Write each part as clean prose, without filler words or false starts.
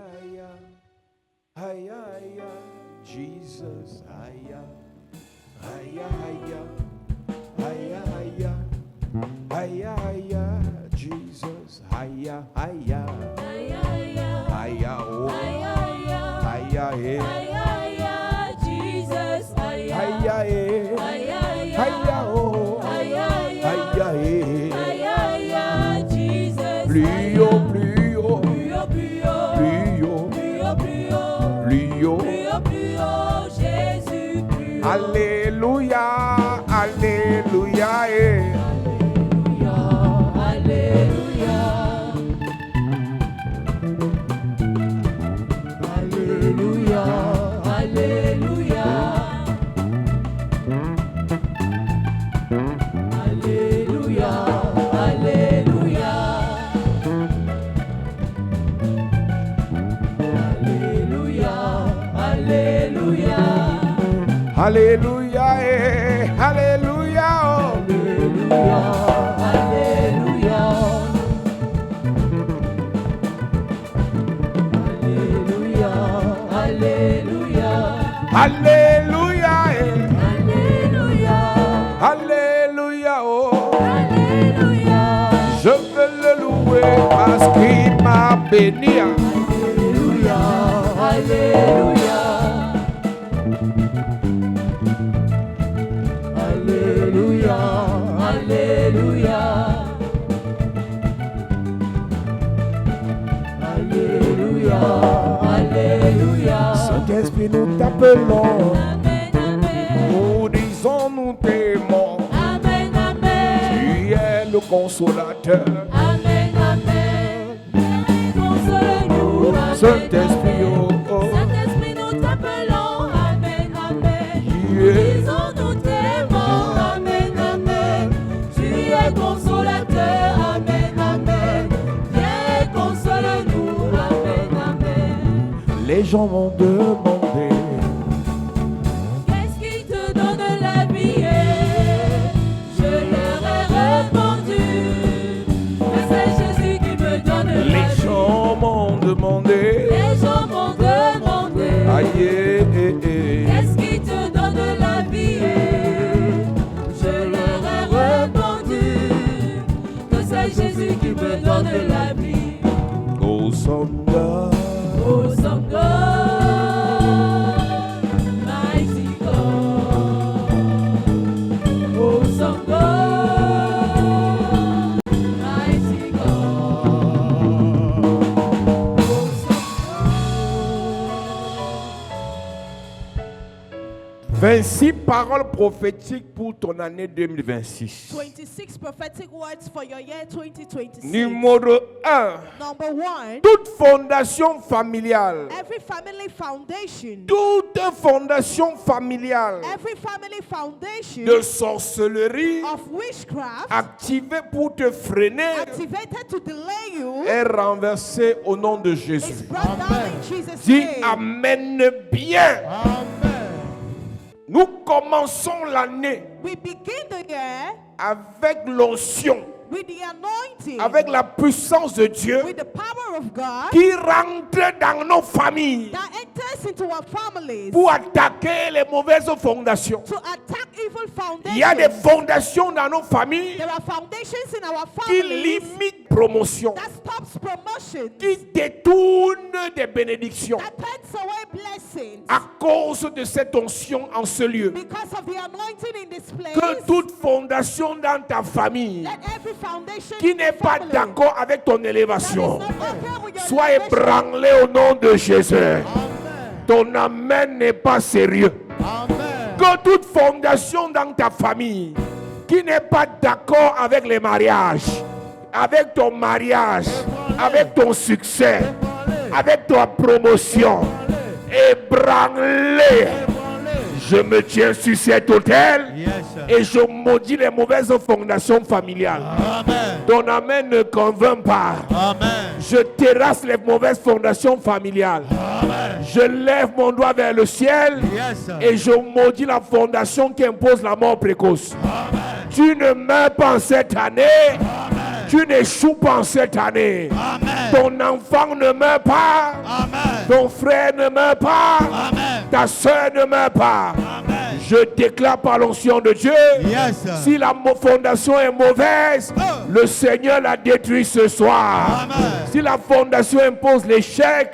Hiya, hiya, Jesus, hiya, hiya, hiya, hiya, hiya, hiya, Jesus, hiya, hiya, hiya, oh, hiya, hiya, Jesus, hiya, hiya, oh, hiya, Jesus, plus haut, plus haut, plus haut, plus haut, Jésus, plus haut. Alléluia, Alléluia, Alléluia, Alléluia, Alléluia, Alléluia, Alléluia, Alléluia, Alléluia, Alléluia, Alléluia, Alléluia, Alléluia, Alléluia, Alléluia, Alléluia, Alléluia, oh. Alléluia, Je veux le louer parce qu'il m'a béni. Alléluia, Alléluia, Alléluia, Alléluia, Alléluia, Alléluia. Saint-Esprit, nous t'appelons, Amen, amen, nous disons, nous t'aimons. amen, amen, Tu es le consolateur. amen, amen. Console-nous, amen, Saint-Esprit, amen. oh, oh. Saint-Esprit, nous t'appelons, amen, amen. Yeah. Disons, nous t'aimons, amen, amen. Tu es consolateur, amen, amen. Viens, console-nous, amen, amen. Les gens m'ont demandé, Qu'est-ce qui te donne la vie? Je leur ai répondu que c'est Jésus qui me donne la les vie. gens m'ont demandé, Les gens m'ont demandé aïe, qu'est-ce qui te donne la vie? Je leur ai répondu que c'est Jésus qui me donne la vie. awesome God, Awesome God, mighty God. Awesome God, mighty God. Awesome 26 paroles prophétiques pour ton année 2026. 26 prophetic words for your year 2026. Numéro 1. Number 1, Toute fondation familiale. every family foundation. Toute fondation familiale Every family foundation de sorcellerie of witchcraft activée pour te freiner activated to delay you est renversée au nom de is Jésus. brought down in Jesus' Dis name. Amen bien. Nous commençons l'année We begin the year avec l'onction, with the anointing, avec la puissance de Dieu with the power of God qui rentre dans nos familles that enters into our families pour attaquer les mauvaises fondations. to attack evil Il y a des foundations. fondations dans nos familles There are foundations in our qui families limitent promotion, that stops promotion, qui détournent des bénédictions that turns away blessings à cause de cette onction en ce lieu. because of the anointing in this place. Que toute fondation dans ta famille Let every foundation qui in n'est the pas family d'accord avec ton that is élévation not okay with your soit elevation, ébranlée au nom de Jésus. Ton amen n'est pas sérieux. Que toute fondation dans ta famille qui n'est pas d'accord avec les mariages, avec ton mariage, avec ton succès, avec ta promotion, ébranlée. Je me tiens sur cet autel et je maudis les mauvaises fondations familiales. Ton amen ne convainc pas. Je terrasse les mauvaises fondations familiales. Je lève mon doigt vers le ciel et je maudis la fondation qui impose la mort précoce. Tu ne meurs pas en cette année. Tu n'échoues pas en cette année. Amen. Ton enfant ne meurt pas. Amen. Ton frère ne meurt pas. Amen. Ta soeur ne meurt pas. Amen. Je déclare par l'onction de Dieu, Yes. si la fondation est mauvaise, le Seigneur la détruit ce soir. Amen. Si la fondation impose l'échec,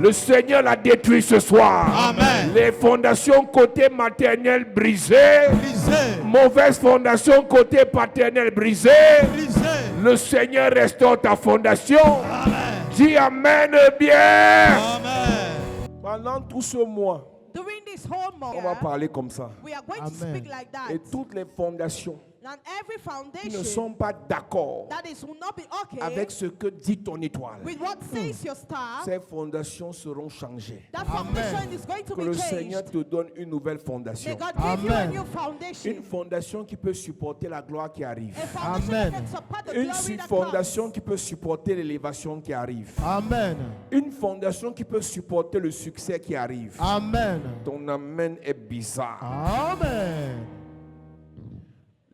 le Seigneur la détruit ce soir. Amen. Les fondations côté maternel brisées, Brisé. mauvaise fondation côté paternel brisée, Brisé. le Seigneur restaure ta fondation. Amen. Dis Amen bien. Amen. Pendant tout ce mois, During this whole month, on va parler comme ça. we are going to Amen. speak like that. Et toutes les fondations And every qui ne foundation sont pas d'accord that is will not be okay avec ce que dit ton étoile, with what says your star, ces fondations seront changées. that foundation is going to Que be le changed. Seigneur te donne une nouvelle fondation. May God give you a Amen. new foundation. Une fondation qui peut supporter la gloire qui arrive. A foundation Amen. that can support the Une glory that fondation comes. qui peut supporter l'élévation qui arrive. Amen. Une fondation qui peut supporter le succès qui arrive. Amen. Ton amen est bizarre. Amen.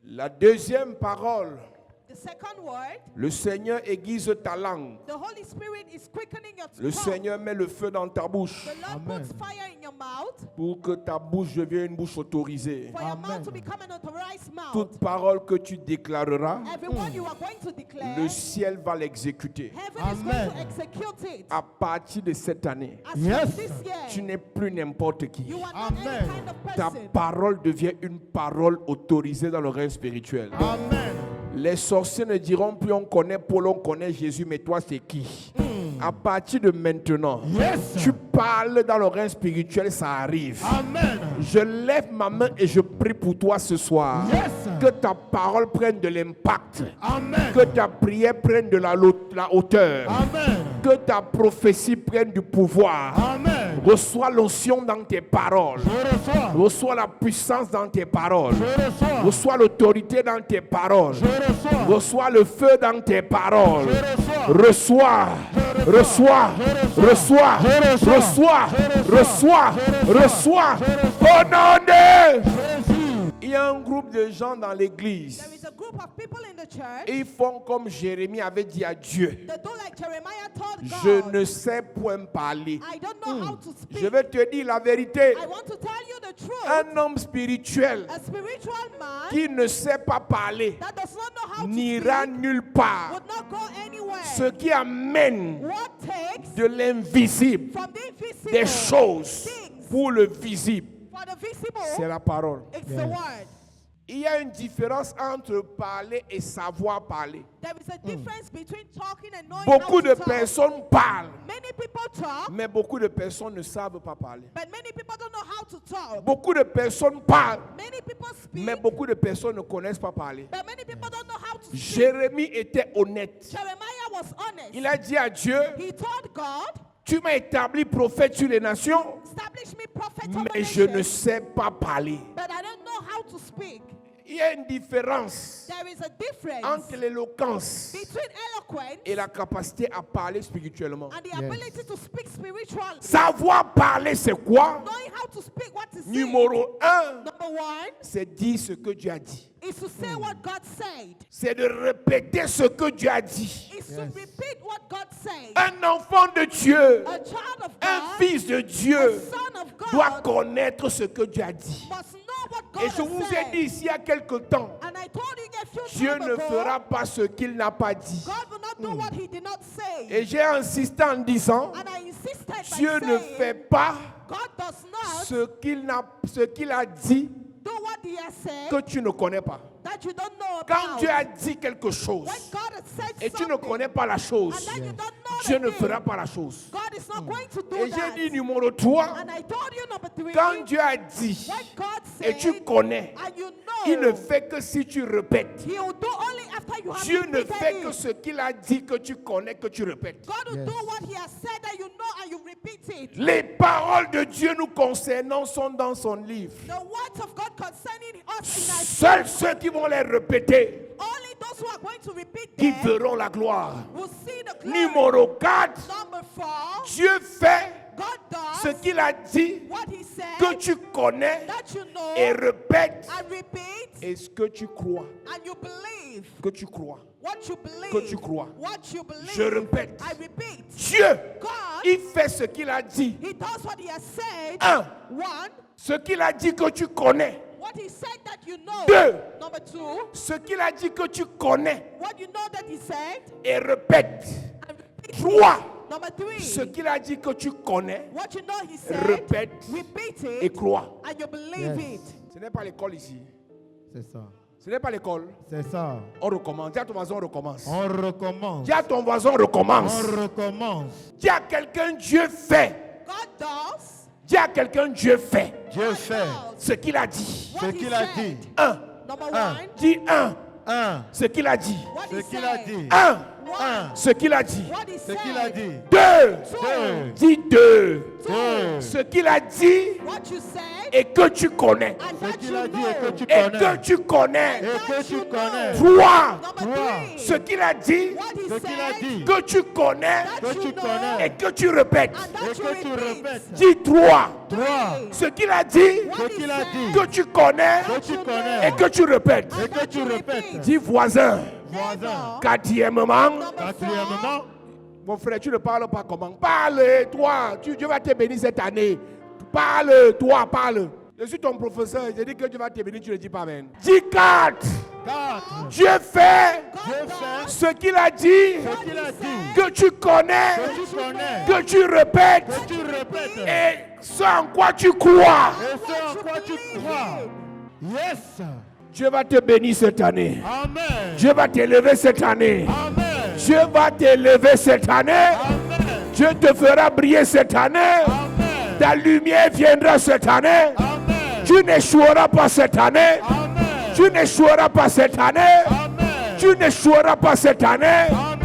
La deuxième parole, The second word, le Seigneur aiguise ta langue. the Holy Spirit is quickening your Le tongue. Seigneur met le feu dans ta bouche The Lord Amen. puts fire in your mouth pour que ta bouche devienne une bouche autorisée. for your Amen. mouth to become an authorized mouth. Toute parole que tu déclareras, Every word you are going to declare, le ciel va l'exécuter. heaven is Amen. going to execute it. À partir de cette année, As Yes. from this year, tu n'es plus n'importe qui. you are not Amen. any kind of Ta person. parole devient une parole autorisée dans le règne spirituel. Amen. Les sorciers ne diront plus on connaît Paul, on connaît Jésus, mais toi c'est qui? À partir de maintenant, Yes. tu parles dans le règne spirituel, ça arrive. Amen. Je lève ma main et je prie pour toi ce soir. Yes. Que ta parole prenne de l'impact. Amen. Que ta prière prenne de la hauteur. Amen. Que ta prophétie prenne du pouvoir. Amen. Reçois l'onction dans tes paroles. Je reçois. Reçois la puissance dans tes paroles. Je reçois. Reçois l'autorité dans tes paroles. Je reçois. Reçois le feu dans tes paroles. Je reçois. Reçois. Reçois. Reçois. Reçois. Reçois. Au nom de... Jésus. Il y a un groupe de gens dans l'église. There is a group of people in the church Et ils font comme Jérémie avait dit à Dieu. that do like Jeremiah told God. Je ne sais point parler. I don't know how to speak. Je vais te dire la vérité. I want to tell you the truth. Un homme spirituel A spiritual man qui ne sait pas parler that does not know how to n'ira speak nulle part. would not go anywhere. Ce qui amène What takes de l'invisible from the invisible des choses things pour le visible, for the visible, c'est la parole. it's the word. Il y a une différence entre parler et savoir parler. There is a difference between talking and knowing Beaucoup how de to talk. personnes parlent, Many people talk, mais beaucoup de personnes ne savent pas parler. but many people don't know how to talk. Beaucoup de personnes parlent, Many people speak, mais beaucoup de personnes ne connaissent pas parler. but many people don't know how to speak. Jérémie était honnête. Jeremiah was honest. Il a dit à Dieu, He told God, tu m'as établi prophète sur les nations, establish me prophet over mais je ne nations, sais pas parler. but I don't know how to speak. Il y a une différence There is a difference entre l'éloquence between eloquence et la capacité à parler spirituellement. and the ability to speak spiritually. Savoir parler, c'est quoi? Knowing how to speak what is said. Numéro 1, Number one c'est dire ce que Dieu a dit. is to say what God said. C'est de répéter ce que Dieu a dit. Is to repeat what God said. Un enfant de Dieu, A child of un God, fils de a Dieu son of doit God connaître ce que Dieu a dit. must know what God Et je has vous ai said. dit ici il y a quelque temps, And I told you a few Dieu time ne ago, fera pas ce qu'il n'a pas dit. God will not do what he did not say. Et j'ai insisté en disant, And I insisted by Dieu ne saying, fait pas God does not ce qu'il a dit do what he has said que tu ne connais pas. that you don't know Quand about. Dieu a dit quelque chose When God has said et tu ne something, connais pas la chose, and then you don't know Dieu the ne thing, fera pas la chose. God is not going to do Et j'ai that. dit numéro 3, And I told you number three, quand Dieu a dit when God et said, tu connais, and you il ne know, fait que si tu répètes. he will do only after you have Dieu ne repeated fait que it. ce qu'il a dit que tu connais, que tu répètes. God will do what he has said that you know and you repeat it. Les paroles de Dieu nous concernant sont dans son livre. The words of God concerning us in our Seuls ceux qui vont les répéter, only those who are going to repeat qui them verront la gloire. will see the glory. Numéro 4, Number 4, Dieu fait God does ce qu'il a dit what he said que tu connais that you know et répète and repeat et ce que tu crois, and you believe. que tu crois. what you believe, que tu crois. what you believe. Je répète. I repeat. Dieu, God, il fait ce qu'il a dit. He does what He has said. Un, One, ce qu'il a dit que tu connais. what He said that you know. Deux, Number two, ce qu'il a dit que tu connais. what you know that He said. Et répète. And repeat. Trois, Number three, ce qu'il a dit que tu connais. what you know He said. Répète Repeat et it. crois. And you believe it. Ce n'est pas l'école ici. C'est ça. Ce n'est pas l'école. C'est ça. On recommence. Dis à ton voisin, on recommence. On recommence. Dis à ton voisin, on recommence. On recommence. Dis à quelqu'un, Dieu fait. God does Dis à quelqu'un, Dieu fait Dieu fait ce qu'il a dit. what ce He qu'il a said. dit. Un, Number Un. one, dis un, Un. ce qu'il a dit. what Ce He qu'il a said. dit. Un, One, ce qu'il a dit. what He Ce said. qu'il a dit. Deux, Deux. dis deux. Deux. Ce qu'il a dit What you said. et que tu connais. And Ce that qu'il you a dit et que know. tu Et connais. que tu connais. Et que tu connais. Trois, Number Trois. three, ce qu'il a dit what He Ce qu'il a said. dit. que tu connais That Que you tu know. connais. et que tu répètes. And Et that you que tu repeat. répètes. Dis trois, Trois. ce qu'il a dit What Ce He qu'il a said. dit. que tu connais Que tu et connais. que tu répètes. Et que tu répètes. Dis voisin. Voisin. Quatrièmement, Number Quatrièmement. mon frère, tu ne parles pas comment? Parle, toi. Dieu va te bénir cette année. Parle, toi, parle. Je suis ton professeur. Je dis que Dieu va te bénir, tu ne dis pas amen. Dis quatre. 4. Dieu fait Dieu fait ce qu'il a dit ce qu'il a dit. que tu connais, Que tu connais. que tu répètes Que tu répètes. et ce en quoi tu crois. Et ce en quoi tu crois. Yes. Dieu va te bénir cette année. Amen. Dieu va t'élever cette année. Amen. Dieu va t'élever cette année. Amen. Dieu te fera briller cette année. Amen. Ta lumière viendra cette année. Amen. Tu n'échoueras pas cette année. Amen. Tu n'échoueras pas cette année. Amen. Tu n'échoueras pas cette année. Amen.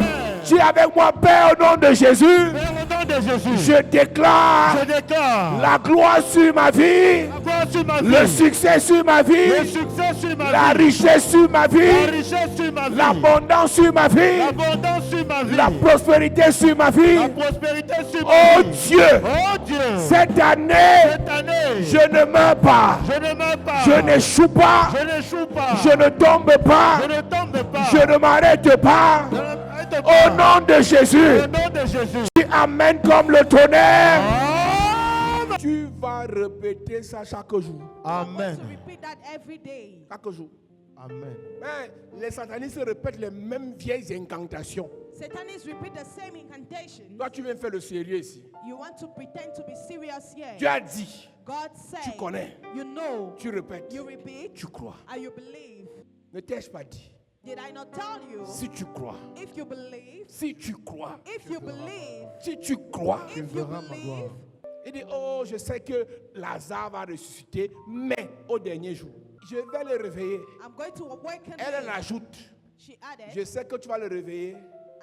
Dis avec moi, Père, au nom de Jésus, Père, au nom de Jésus, je déclare je déclare la gloire sur ma vie, la gloire sur ma vie, le succès sur ma le vie, succès sur ma la vie, richesse sur ma la vie, richesse sur ma vie, l'abondance sur ma vie, l'abondance sur ma vie, la prospérité sur ma vie. la prospérité sur ma Oh vie. Dieu, Oh Dieu, cette année, cette année, je ne meurs pas, je ne meurs pas, je n'échoue pas, je n'échoue pas, je ne tombe pas, je ne tombe pas, je ne m'arrête pas. je n'arrête Au pas. nom de Jésus, Au nom de Jésus. dis Amen comme le tonnerre. Amen. Tu vas répéter ça chaque jour. Amen. To repeat that every day. Chaque jour. Amen. Mais les satanistes répètent les mêmes vieilles incantations. Satanists repeat the same incantation. Toi, tu viens faire le sérieux ici. You want to pretend to be serious here. Dieu a dit, God said, tu connais, you know, tu répètes, you repeat, tu crois. and you believe. Ne t'ai-je pas dit? Did I not tell you? Si tu crois, If you believe, si tu crois, if you believe, si tu crois, if you verras ma believe, gloire. il dit, oh, je sais que Lazare va ressusciter, mais au dernier jour, je vais le réveiller. I'm going to awaken Elle him. ajoute, She added, je sais que tu vas le réveiller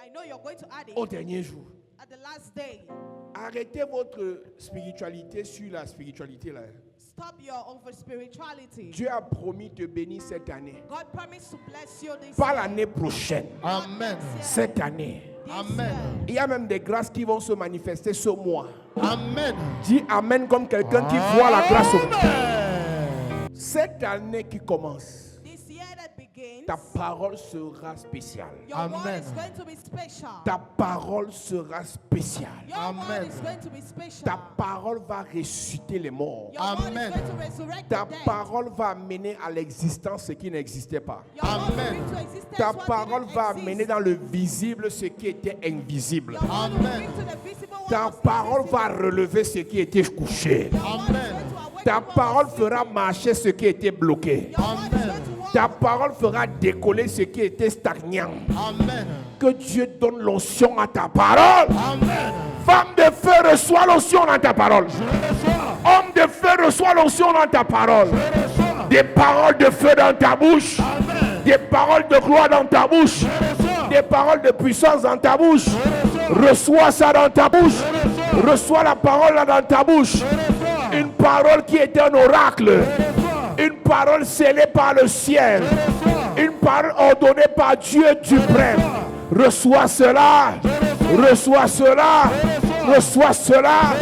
I know you're going to add it au dernier jour. at the last day. Arrêtez votre spiritualité sur la spiritualité là. Stop your over spirituality. Dieu a promis de bénir cette année. God promised to bless you this Pas year. l'année prochaine, Amen. cette année. This Amen. year. Il y a même des grâces qui vont se manifester ce mois. Amen. Dis Amen comme quelqu'un qui voit la grâce au mois. Amen. Cette année qui commence, This year that begins, ta parole sera spéciale. your word Amen. is going to be special. Ta parole sera spéciale. Your Amen. word is going to be special. Ta parole va ressusciter les morts. Your word Amen. is going to resurrect Ta the dead. parole va amener à l'existence ce qui n'existait pas. Your word will Amen. bring to existence Ta what parole didn't va exist. amener dans le visible ce qui était invisible. Your word will Amen. bring to the visible what Ta was parole va invisible. relever ce qui était couché. Your word is Amen. going to awaken Ta what was parole sleeping. fera marcher ce qui était bloqué. Your word is Amen. going to walk. Ta parole fera décoller ce qui était stagnant. Amen. Que Dieu donne l'onction à ta parole. Amen. Femme de feu, reçois l'onction dans ta parole. Je reçois. Homme de feu, reçois l'onction dans ta parole. Je reçois. Des paroles de feu dans ta bouche. Amen. Des paroles de gloire dans ta bouche. Je reçois. Des paroles de puissance dans ta bouche. Je reçois. Reçois ça dans ta bouche. Je reçois. Reçois la parole là dans ta bouche. Je reçois. Une parole qui est un oracle. Je reçois. Une parole scellée par le ciel. Je reçois. Une parole ordonnée par Dieu suprême. Reçois cela. Reçois cela. Reçois cela.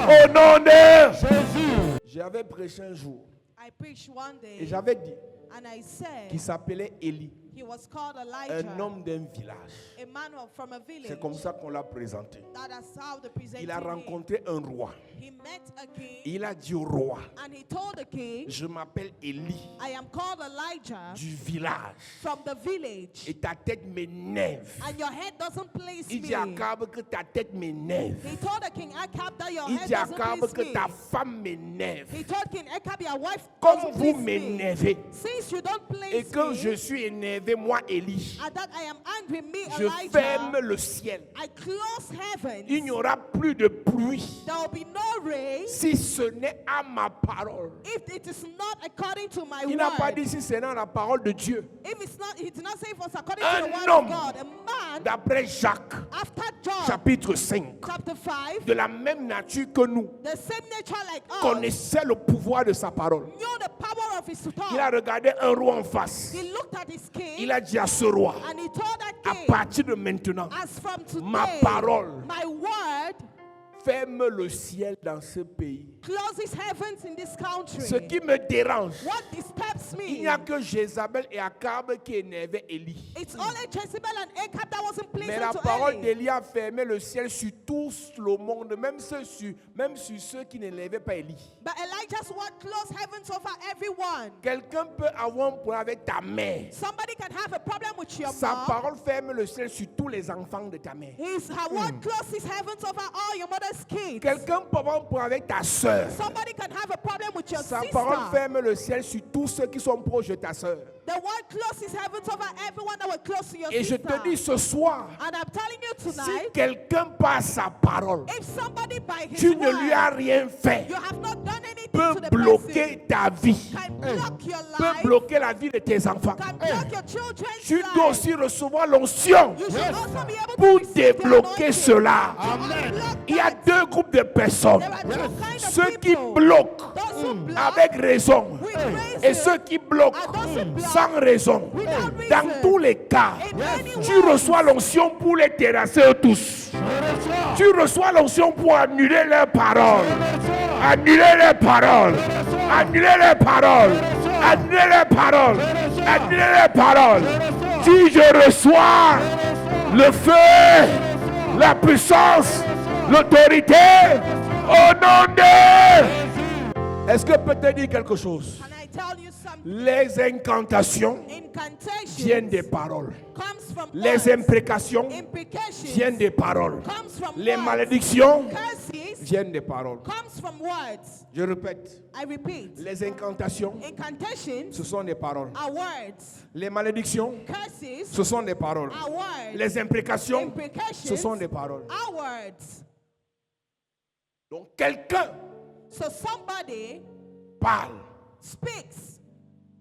Au nom de Jésus. J'avais prêché un jour I preached one et day j'avais dit and I said qu'il s'appelait Élie. He was called Elijah, un homme d'un village. a man from a village. C'est comme ça qu'on l'a présenté. That's how they presented Il a him. rencontré un roi. He met a king, Il a dit au roi, and he told the king, je m'appelle Élie I am called Elijah du village. from the village, Et ta tête m'énerve. and your head doesn't please Il me. dit à Akab que ta tête m'énerve. He told the king Ahab that your Il head dit à doesn't Akab please que me. ta femme m'énerve. He told King Ahab, your wife Comme doesn't vous please me. m'énervez. Since you don't Et please quand me, je suis énervé, moi, Élie, and that I am angry, me je ferme Elijah, le ciel. I close heaven. Il n'y aura plus de pluie There will be no rain si ce n'est à ma parole. if it is not according to my Il n'a pas word. dit si c'est dans la parole de Dieu. If it's not, he did not say it was according Un to the word homme, of God. A man, d'après Jacques, after John, chapitre 5, chapter 5, de la même nature que nous, the same nature like us, connaissait le pouvoir de sa parole. knew the power of his Il a tongue. regardé un roi en face. He looked at his king, Il a dit à ce roi, and he told that à king, partir de maintenant, as from ma today, parole my word ferme le ciel dans ce pays. closes heavens in this country. Ce qui me dérange, What disturbs il n'y me, a que Jézabel et Akab qui énervaient Élie. it's only Jezebel and Ahab that wasn't Mais pleasing la to parole Eli. d'Élie a fermé le ciel sur tout le monde, même sur ceux qui n'élevaient pas Élie. But Elijah's word closed heavens over everyone. Quelqu'un peut avoir un problème avec ta mère. Somebody can have a problem with your Sa mom. parole ferme le ciel sur tous les enfants de ta mère. Her word closes heavens over all your mother's kids. Quelqu'un peut avoir un problème avec ta soeur. Somebody can have a problem with your Sa sister. parole ferme le ciel sur tous ceux qui sont proches de ta soeur. The word closes heavens over everyone that were close to your Et je sister. te dis ce soir, And I'm telling you si tonight, quelqu'un par sa parole, if somebody by his tu ne lui as word, rien fait, you have not done anything peut to the bloquer person, ta vie, can block your peut life, bloquer la vie de tes enfants. can block your children's Tu dois life. aussi recevoir l'onction You should also be able to pour receive the débloquer anointing. cela. Unblock Il y a that. deux groupes de personnes. There are two kinds of Ceux qui people. bloquent Those who block avec raison with reason, et ceux qui bloquent and those who block sans raison. without Dans reason. tous les cas, In any tu way, reçois l'onction pour les terrasser tous. Tu reçois l'onction pour annuler leurs paroles. Annuler leurs paroles. Annuler leurs paroles. Annuler leurs paroles. Annuler leurs paroles. Si je reçois le feu, la puissance, l'autorité, au nom de... Est-ce que peut te dire quelque chose? Can I tell you something? Les incantations viennent des Incantations paroles. comes from Les words. imprécations Imprecations viennent des paroles. comes from Les words. malédictions Curses viennent des paroles. comes from words. Je répète, I repeat. les incantations, Incantations ce sont des paroles. are words. Les malédictions, Curses ce sont des paroles. are words. Les imprécations, Imprecations ce sont des paroles. are words. Donc quelqu'un So somebody parle, speaks.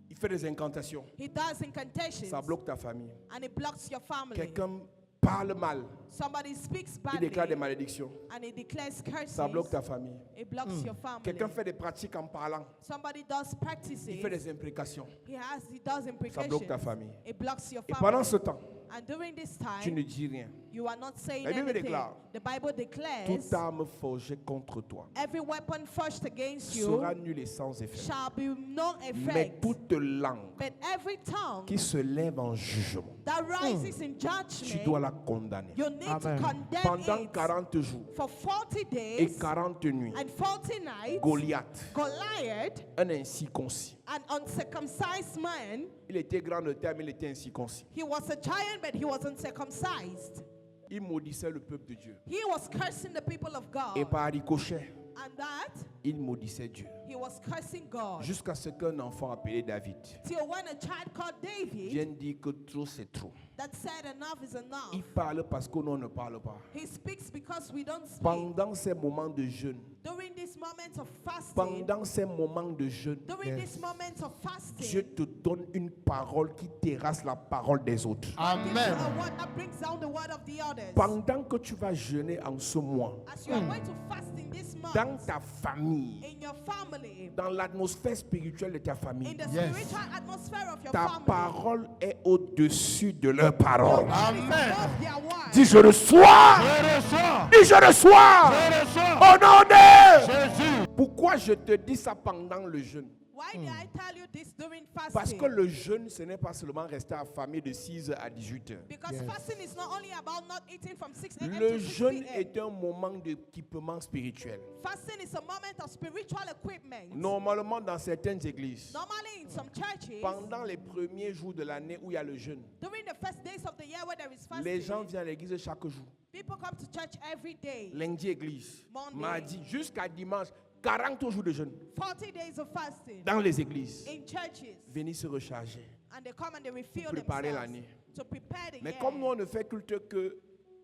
il fait des incantations. He does incantations. Ça bloque ta famille. And it blocks your family. Quelqu'un parle mal, Somebody speaks il badly. déclare des malédictions. And it declares curses. Ça bloque ta famille. It blocks your family. Quelqu'un fait des pratiques en parlant, Somebody does practices. il fait des imprécations. He does Ça imprecations. bloque ta famille. It blocks your Et family. pendant ce temps, And during this tu time, ne dis rien. you are not saying La Bible anything. déclare, The Bible declares, toute arme forgée contre toi every weapon forged against you sera nulle et sans effet. shall be non Mais effect. toute langue But every tongue qui se lève en jugement, that rises in tu judgment, dois la condamner. you need Amen. to condemn Pendant it 40 jours for 40 et days 40 nuits, and 40 nights. Goliath, Goliath, un incirconcis, an uncircumcised man, il était grand de terme, il était incirconcis. he was a giant, but he was uncircumcised. Il maudissait le peuple de Dieu. He was cursing the people of God. Et par ricochet, And that, il maudissait Dieu. he was cursing God. Jusqu'à ce qu'un enfant appelé David Till when a child called David vienne dire que trop c'est trop. that said enough is enough. Il parle parce que nous ne parle pas. He speaks because we don't speak. Pendant ces moments de jeûne, During this moment of fasting, pendant ces moments de jeûne, during this moment of Dieu fasting, te donne une parole qui terrasse la parole des autres. gives you a word that brings down the word of the others. Pendant que tu vas jeûner en ce mois, As you are going to fast in this month, dans ta famille, in your family, dans l'atmosphère spirituelle de ta in famille, the spiritual atmosphere of your ta family, parole est au-dessus de leur parole. your word is above their word. Dis je reçois. Je reçois. Dis je reçois. Je reçois. Au nom de Jésus. Pourquoi je te dis ça pendant le jeûne? Why did I tell you this during Parce fasting? que le jeûne, ce n'est pas seulement rester affamé de 6h à 18h. Because fasting is not only about not eating from 6 a.m. Le to 6 jeûne p.m. est un moment d'équipement spirituel. Fasting is a moment of spiritual equipment. Normalement, dans certaines églises, Normally in some churches, pendant les premiers jours de l'année où il y a le jeûne, during the first days of the year where there is les fasting, gens viennent à l'église chaque jour. people come to church every day. Lundi, église. Monday. Mardi, jusqu'à dimanche, 40 jours de jeûne 40 days of fasting dans les églises. in churches. Venez se recharger. And they come and they refill préparer themselves l'année. to prepare the Mais year. comme nous, on ne fait culte que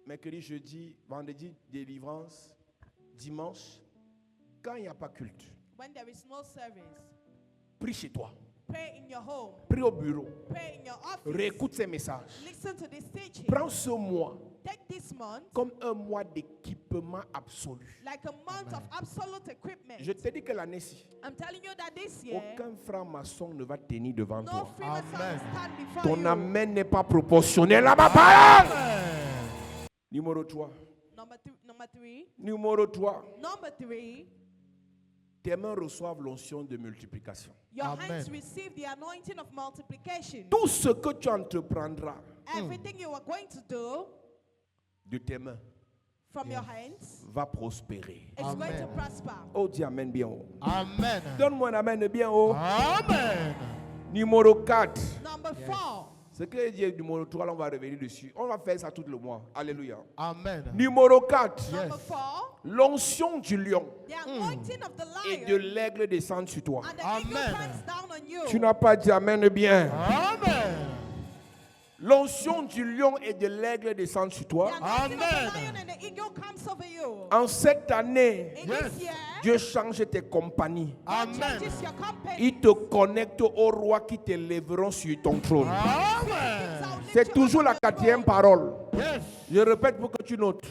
mercredi, jeudi, vendredi, délivrance, dimanche, quand il n'y a pas culte, When there is no service, prie chez toi, pray in your home, prie au bureau, pray in your office, réécoute ces messages. listen to this teaching. Prends ce mois Take this month comme un mois d'équipement absolu. like a month of absolute equipment. Je te dis que l'année-ci, I'm telling you that this year, aucun franc-maçon ne va tenir devant no toi. freemason will stand before Ton you. amen n'est pas proportionnel à ma parole. Numéro 3. Number three. Numéro 3. Number three, Tes mains reçoivent l'onction de multiplication. your Amen. hands receive the anointing of multiplication. Tout ce que tu entreprendras Everything you are going to do de tes mains from your hands va prospérer. is going to Amen. prosper. Oh, dis amen bien haut. Amen. Donne-moi un amen bien haut. Amen. Numéro 4. Number 4. Ce que j'ai dit numéro 3, là, on va revenir dessus. On va faire ça tout le mois. Alléluia. Amen. Numéro 4. Number 4. L'onction du lion The anointing of the et de lion l'aigle descend sur toi. and the eagle Amen. comes down on you. Tu n'as pas dit amen bien. Amen. L'onction du lion et de l'aigle descend sur The toi. anointing of Amen. the lion and the eagle comes over you. En cette année, In Yes. this year, Dieu change tes compagnies. God Amen. changes your company. Il te connecte aux rois qui t'élèveront sur ton trône. Amen. C'est toujours la quatrième parole. Yes. Je répète pour que tu notes.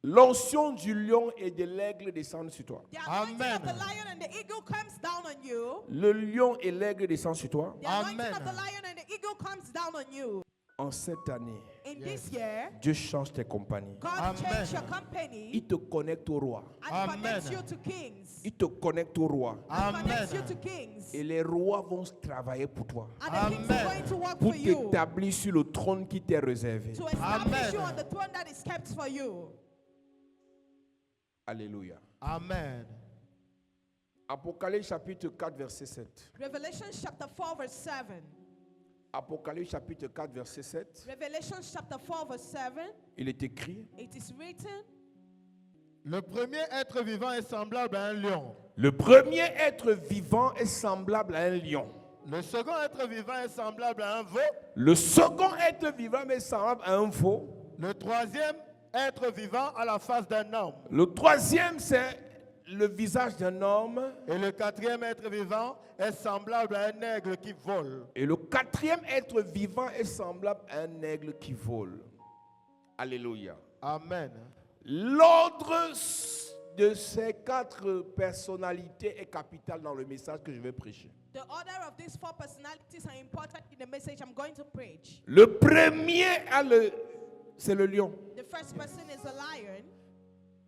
L'onction du lion et de l'aigle descendent sur toi. The anointing Amen. of the lion and the eagle comes down on you. Le lion et l'aigle descendent sur toi. The anointing Amen. of the lion and the eagle comes down on you. En cette année, In this year, Dieu change tes compagnies. God Amen. changes your company Il te connecte au roi. and connects Amen. you to kings. Il te connecte au roi. And connects you Amen. to kings. Et les rois vont travailler pour toi. And the kings are Amen. going to work Pour for you. t'établir sur le trône qui t'est réservé. To establish Amen. you on the throne that is kept for you. Alléluia. Amen. Apocalypse chapitre 4 verset 7. Revelation chapter 4 verse 7. Apocalypse chapitre 4 verset 7. Revelation chapter 4 verse 7. Il est écrit. It is written, Le premier être vivant est semblable à un lion. Le premier être vivant est semblable à un lion. Le second être vivant est semblable à un veau. Le second être vivant est semblable à un veau. Le troisième être vivant a la face d'un homme. Le troisième, c'est le visage d'un homme. Et le quatrième être vivant est semblable à un aigle qui vole. Et le quatrième être vivant est semblable à un aigle qui vole. Alléluia. Amen. L'ordre de ces quatre personnalités est capital dans le message que je vais prêcher. the order of these 4 personalities are important in the message I'm going to preach. Le premier, c'est le lion. The first person is a lion.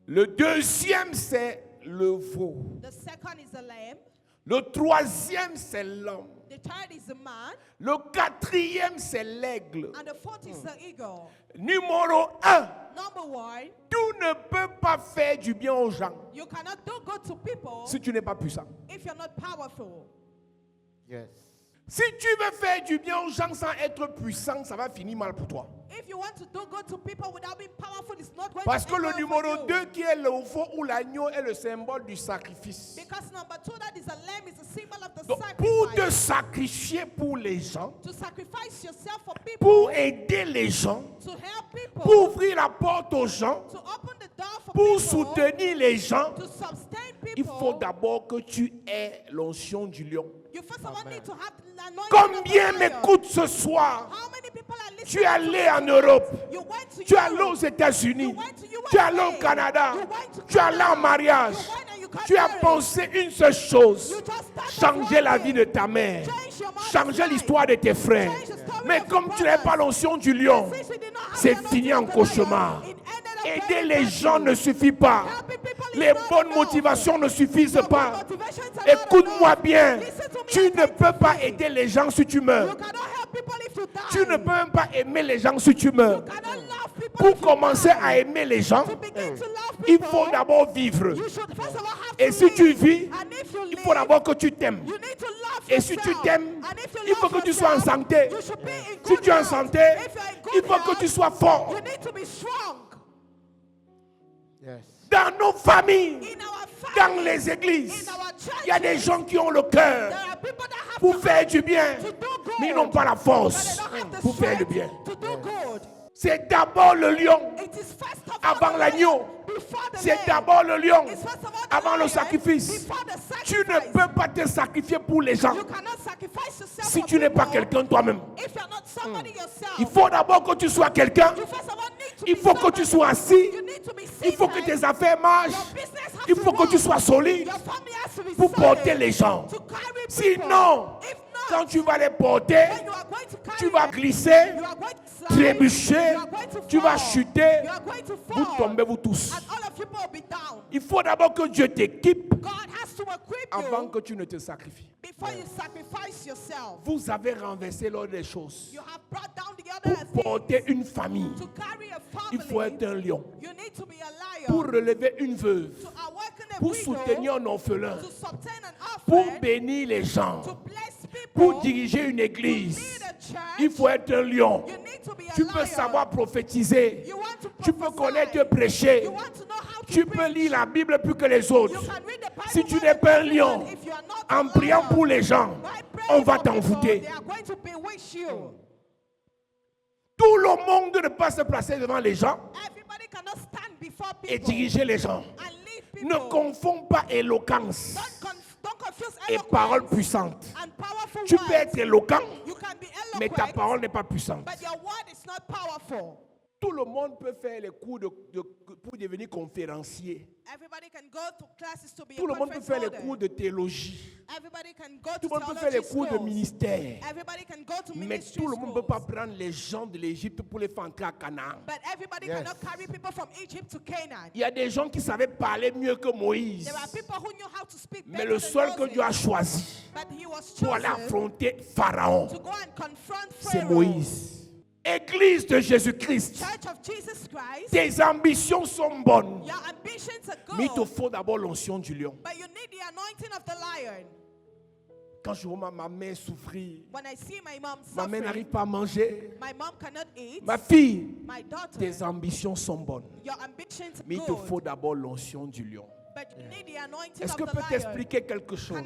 Le deuxième, c'est le veau. The second is a lamb. Le troisième, c'est l'homme. The third is a man. Le quatrième, c'est l'aigle. And the fourth is the eagle. Numéro 1. Number 1, Tu ne peux pas faire du bien aux gens you cannot do good to people si tu n'es pas puissant. if you're not powerful. Yes. Si tu veux faire du bien aux gens sans être puissant, ça va finir mal pour toi. If you want to do good to people without being powerful, it's not going Parce to que be le well for numéro you. 2 qui est le veau ou l'agneau est le symbole du sacrifice. Because number 2, that is a lamb, is a symbol of the Donc pour te sacrifice. sacrifier pour les gens, To sacrifice yourself for people, pour aider les gens, to help people, pour ouvrir la porte aux gens, to open the door for pour people, soutenir les gens, to sustain people. il faut d'abord que tu aies l'onction du lion. You first of all need to have the anointing Combien of the lion. m'écoutent ce soir? How many people are listening? Tu es allé en Europe, You went to tu es allé Europe. aux États-Unis, You went to USA. tu es allé au Canada, You went to tu es allé en Canada. mariage, You went and you got tu as married. pensé une seule chose, You just started changer la walking. vie de ta mère, Change your mother's changer life. l'histoire de tes frères. Change the story Mais of comme your tu n'as pas brothers. l'onction du lion, Since we did not have c'est the fini en anointing of the lion, cauchemar. it ended up Aider very les badly. gens ne suffit pas. Helping people Les bonnes motivations ne suffisent pas. Écoute-moi bien. Tu ne peux pas aider les gens si tu meurs. Tu ne peux même pas aimer les gens si tu meurs. Pour commencer à aimer les gens, il faut d'abord vivre. Et si tu vis, il faut d'abord que tu t'aimes. Et si tu t'aimes, il faut que tu sois en santé. Si tu es en santé, il faut que tu sois fort. Dans nos familles, dans les églises, il y a des gens qui ont le cœur pour faire du bien, mais ils n'ont pas la force pour faire le bien. C'est d'abord le lion avant l'agneau. C'est d'abord le lion avant le sacrifice. Tu ne peux pas te sacrifier pour les gens si tu n'es pas quelqu'un toi-même. Il faut d'abord que tu sois quelqu'un. Il faut que tu sois assis. Il faut que tes affaires marchent. Il faut que tu sois solide pour porter les gens. Sinon, quand tu vas les porter, tu vas glisser, trébucher, tu vas chuter, vous tombez vous tous. Il faut d'abord que Dieu t'équipe avant que tu ne te sacrifies. Vous avez renversé l'ordre des choses. Pour porter une famille, il faut être un lion. Pour relever une veuve, pour soutenir un orphelin, pour bénir les gens, pour diriger une église, il faut être un lion. Tu peux savoir prophétiser. Tu peux connaître prêcher. Tu peux lire la Bible plus que les autres. Si tu n'es pas un lion, en priant pour les gens, on va t'envoûter. Tout le monde ne peut pas se placer devant les gens et diriger les gens. Ne confonds pas éloquence et parole puissante. Tu peux être éloquent, mais ta parole n'est pas puissante. Tout le monde peut faire les cours pour devenir conférencier. Tout le monde peut faire les cours de théologie. Tout le monde peut faire les cours de ministère. Mais tout le monde ne peut pas prendre les gens de l'Égypte pour les faire entrer à Canaan. Il y a des gens qui savaient parler mieux que Moïse. Mais le seul que Dieu a choisi pour aller affronter Pharaon, c'est Moïse. Église de Jésus-Christ, tes ambitions sont bonnes, mais il te faut d'abord l'onction du lion. Quand je vois ma mère souffrir, ma mère n'arrive pas à manger, ma fille, tes ambitions sont bonnes, mais il te faut d'abord l'onction du lion. Est-ce que je peux t'expliquer quelque chose?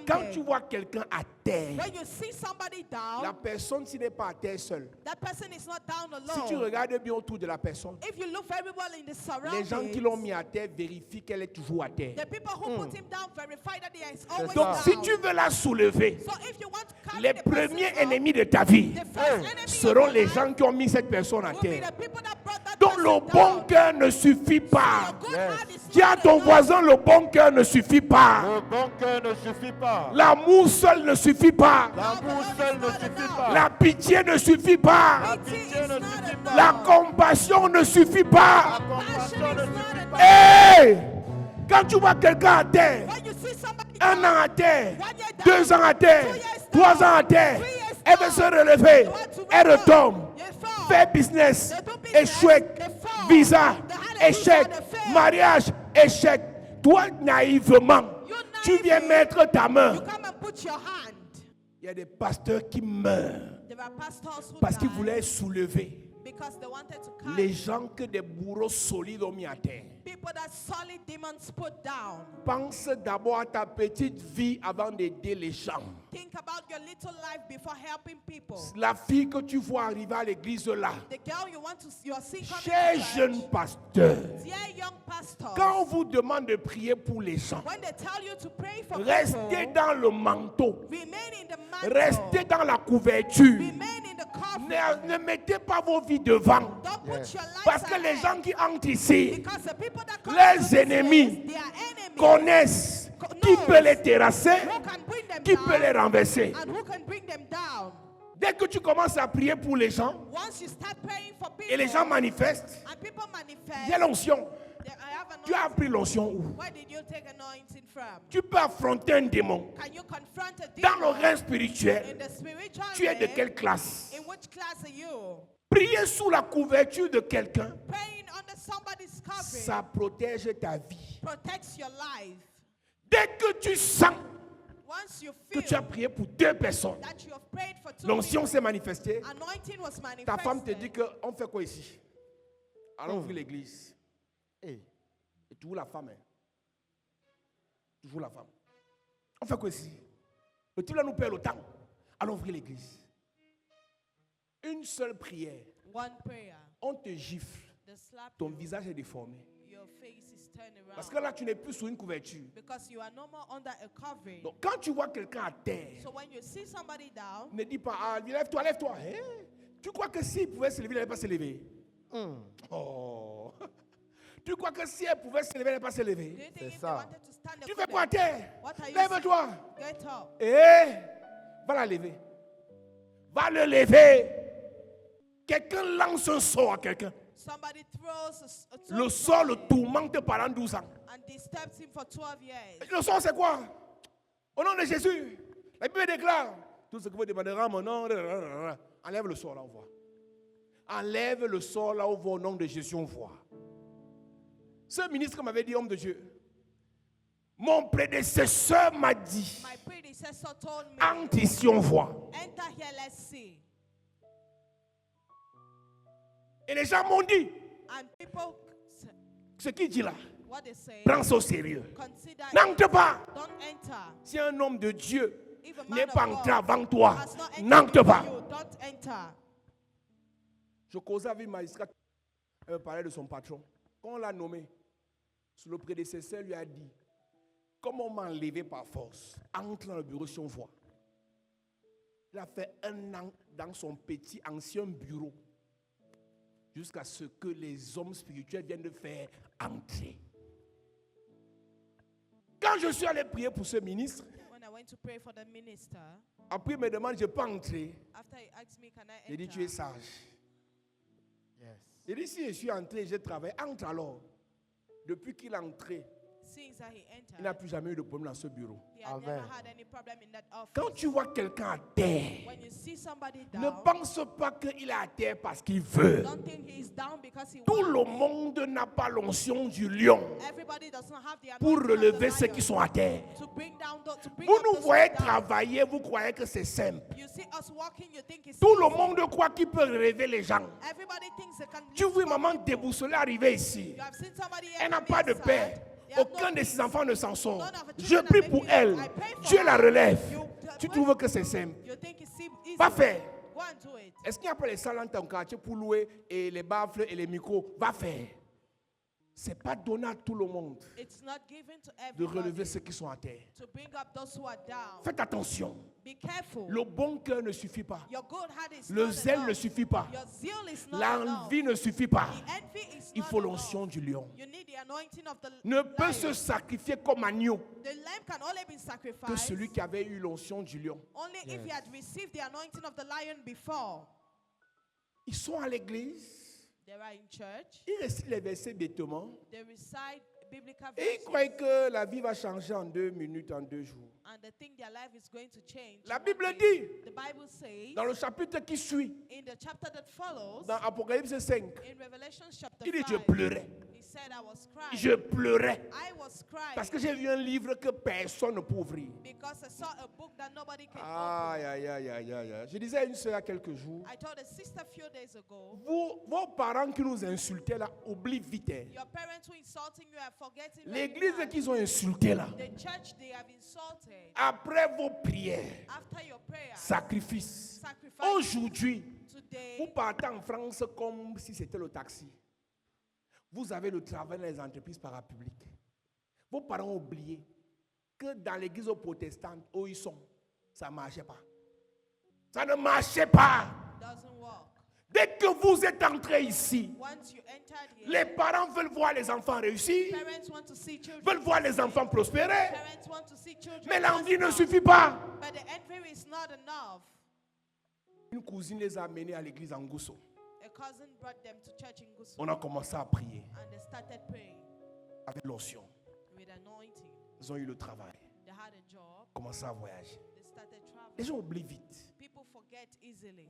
Quand tu vois quelqu'un à terre, la personne s'il n'est pas à terre seule. Si tu regardes bien autour de la personne, les gens qui l'ont mis à terre vérifient qu'elle est toujours à terre. Donc si tu veux la soulever, les premiers ennemis de ta vie seront les gens qui ont mis cette personne à terre. Donc le bon cœur ne suffit pas. Dis à ton voisin, le bon cœur ne suffit pas. Le bon cœur ne suffit pas. L'amour seul ne suffit pas. L'amour seul ne suffit pas. La pitié ne suffit pas. La pitié ne suffit pas. La compassion ne suffit pas. La compassion ne suffit pas. Hey! Quand tu vois quelqu'un à terre, 1 an à terre, 2 ans à terre, 3 ans à terre, elle veut se relever, elle retombe, fait business, échec, visa, échec, mariage, échec. Toi, naïvement, tu viens mettre ta main. Il y a des pasteurs qui meurent parce qu'ils voulaient soulever les gens que des bourreaux solides ont mis à terre. Pense d'abord à ta petite vie avant d'aider les gens. La fille que tu vois arriver à l'église là, cher jeune pasteur, quand on vous demande de prier pour les gens, restez dans le manteau, restez dans la couverture. Ne mettez pas vos vies devant. Parce que les gens qui entrent ici, les ennemis connaissent qui peut les terrasser, qui peut les renverser. Dès que tu commences à prier pour les gens, et les gens manifestent, il y a l'onction. Tu as appris l'onction où? Where did you take anointing from? Tu peux affronter un démon. Can you confront a Dans le demon règne spirituel, in the spiritual tu es de realm? quelle classe? In which class are you? Prier sous la couverture de quelqu'un, Praying under somebody's covering ça protège ta vie. protects your life. Dès que tu sens Once you que feel tu as prié pour 2 personnes, that you have prayed for 2 l'onction people, s'est manifestée, anointing was manifested. ta femme te dit qu'on fait quoi ici? Allons ouvrir l'église. Et toujours la femme. Hein. Toujours la femme. On fait quoi ici? Le type là nous perd le temps. Allons ouvrir l'église. Une seule prière. One prayer, On te gifle. the slap Ton you, visage est déformé. your face is turned around. Parce que là, tu n'es plus sous une couverture. Because you are no more under a covering. Donc, quand tu vois quelqu'un à terre, So when you see somebody down, ne dis pas, ah, lève-toi, lève-toi. Hein? Tu crois que s'il pouvait se lever, il n'allait pas se lever? Oh. Tu crois que si elle pouvait se lever, elle n'allait pas se do lever? you think C'est if they ça. wanted to stand Tu up, fais quoi à terre? What are you Lève-toi. get up? Va la lever. Va le lever. Quelqu'un lance un sort à quelqu'un. Somebody throws a Le sort le tourmente pendant 12 ans. and disturbs him for 12 years. Le sort, c'est quoi? Au nom de Jésus, la Bible déclare tout ce que vous demanderez à mon nom. Enlève le sort là, on voit. Enlève le sort là, on voit au nom de Jésus, on voit. Ce ministre m'avait dit, homme de Dieu, mon prédécesseur m'a dit, My predecessor told me, entre ici, on voit. enter here, let's see. Et les gens m'ont dit, And people, ce qu'il dit là, what they say, prends ça au sérieux. consider N'entre it. pas. Don't enter. Si un homme de Dieu If a man n'est of pas God entré avant toi, has not entered n'entre before pas. you, don't enter. Je causais avec une magistrat, elle me parlait de son patron. Quand on l'a nommé, le prédécesseur lui a dit, comme on m'a enlevé par force, entre dans le bureau si on voit. Il a fait 1 an dans son petit ancien bureau, jusqu'à ce que les hommes spirituels viennent de faire entrer. Quand je suis allé prier pour ce ministre, When I went to pray for the minister, après il me demande, je peux entrer. after he asked me, can I J'ai dit, enter? tu es sage. Yes. J'ai dit, si je suis entré, je travaille, entre alors. Depuis qu'il est entré, Since that he entered, il n'a plus jamais eu de problème dans ce bureau. he had Amen. never had any problem in that office. Quand tu vois quelqu'un à terre, When you see somebody ne down, pense pas qu'il est à terre parce qu'il veut. don't think he is down because he Tout le wants. monde n'a pas l'onction du lion Everybody does not have the pour anointing of the relever ceux lion qui sont à terre. to bring down to bring Vous up nous those who voyez are down. travailler, vous croyez que c'est simple. You see us walking, you think it's Tout le easy. monde croit qu'il peut relever les gens. Everybody thinks they can Tu lift vois up maman people. déboussolée arriver ici. You have seen somebody Elle n'a else pas de inside. père. They have Aucun no de peace. ses enfants ne s'en sort. None of the Je children prie are pour making elle. it. I pray for Dieu la her. relève. You- Tu trouves que c'est simple. You think it's easy. Va faire. Go and do it. Est-ce qu'il n'y a pas les salles dans ton quartier pour louer et les baffles et les micros? Va faire. Ce n'est pas donné à tout le monde It's not given to de relever everybody ceux qui sont à terre. to bring up those who are down. Faites attention. Be careful. Le bon cœur ne suffit pas. Your good heart is Le not zèle enough. ne suffit pas. Your zeal is not enough. L'envie ne suffit pas. The envy is Il not faut enough. l'onction du lion. You need the anointing of the Ne peut lion. se sacrifier comme agneau The lamb can only be que sacrificed celui qui avait eu l'onction du lion. only if he had received the anointing of the lion before. Ils sont à l'église. They are in church. Ils récitent les versets bêtement. They recite biblical Et ils verses. croient que la vie va changer en 2 minutes, en 2 jours. And they think their life is going to change. La in one Bible day. dit, The Bible says, dans le chapitre qui suit, in the chapter that follows, dans Apocalypse 5, in Revelation chapter il dit, 5, je pleurais. he said, I was crying. Je pleurais. I was crying Parce que j'ai vu un livre que personne ne peut ouvrir. because I saw a book that nobody can Aïe, aïe, aïe, aïe, aïe, aïe. Je disais à une sœur il y a quelques jours, open. I told a sister a few days ago, vos parents qui nous insultaient là, oublient vite. Hein. your parents who insulting you are forgetting very L'église fast. qu'ils ont insulté là, The church they have insulted. après vos prières, After your prayer, sacrifices, sacrifice aujourd'hui, today, vous partez en France comme si c'était le taxi. Vous avez le travail dans les entreprises parapubliques. Vos parents ont oublié que dans l'église protestante où ils sont, ça ne marchait pas. Ça ne marchait pas. doesn't work. Dès que vous êtes entré ici, Once you entered here, les parents veulent voir les enfants réussir, parents want to see children. veulent voir les enfants prospérer, Parents want to see children. mais l'envie ne prosper. suffit pas. But the envy is not enough. Une cousine les a amenés à l'église en Gousso. A cousin brought them to church in Gusau On a commencé à prier. and they started praying. avec l'onction. with anointing. Ils ont eu le travail. They had a job. Commencent à voyager. They started traveling. Les gens oublient vite. People forget easily.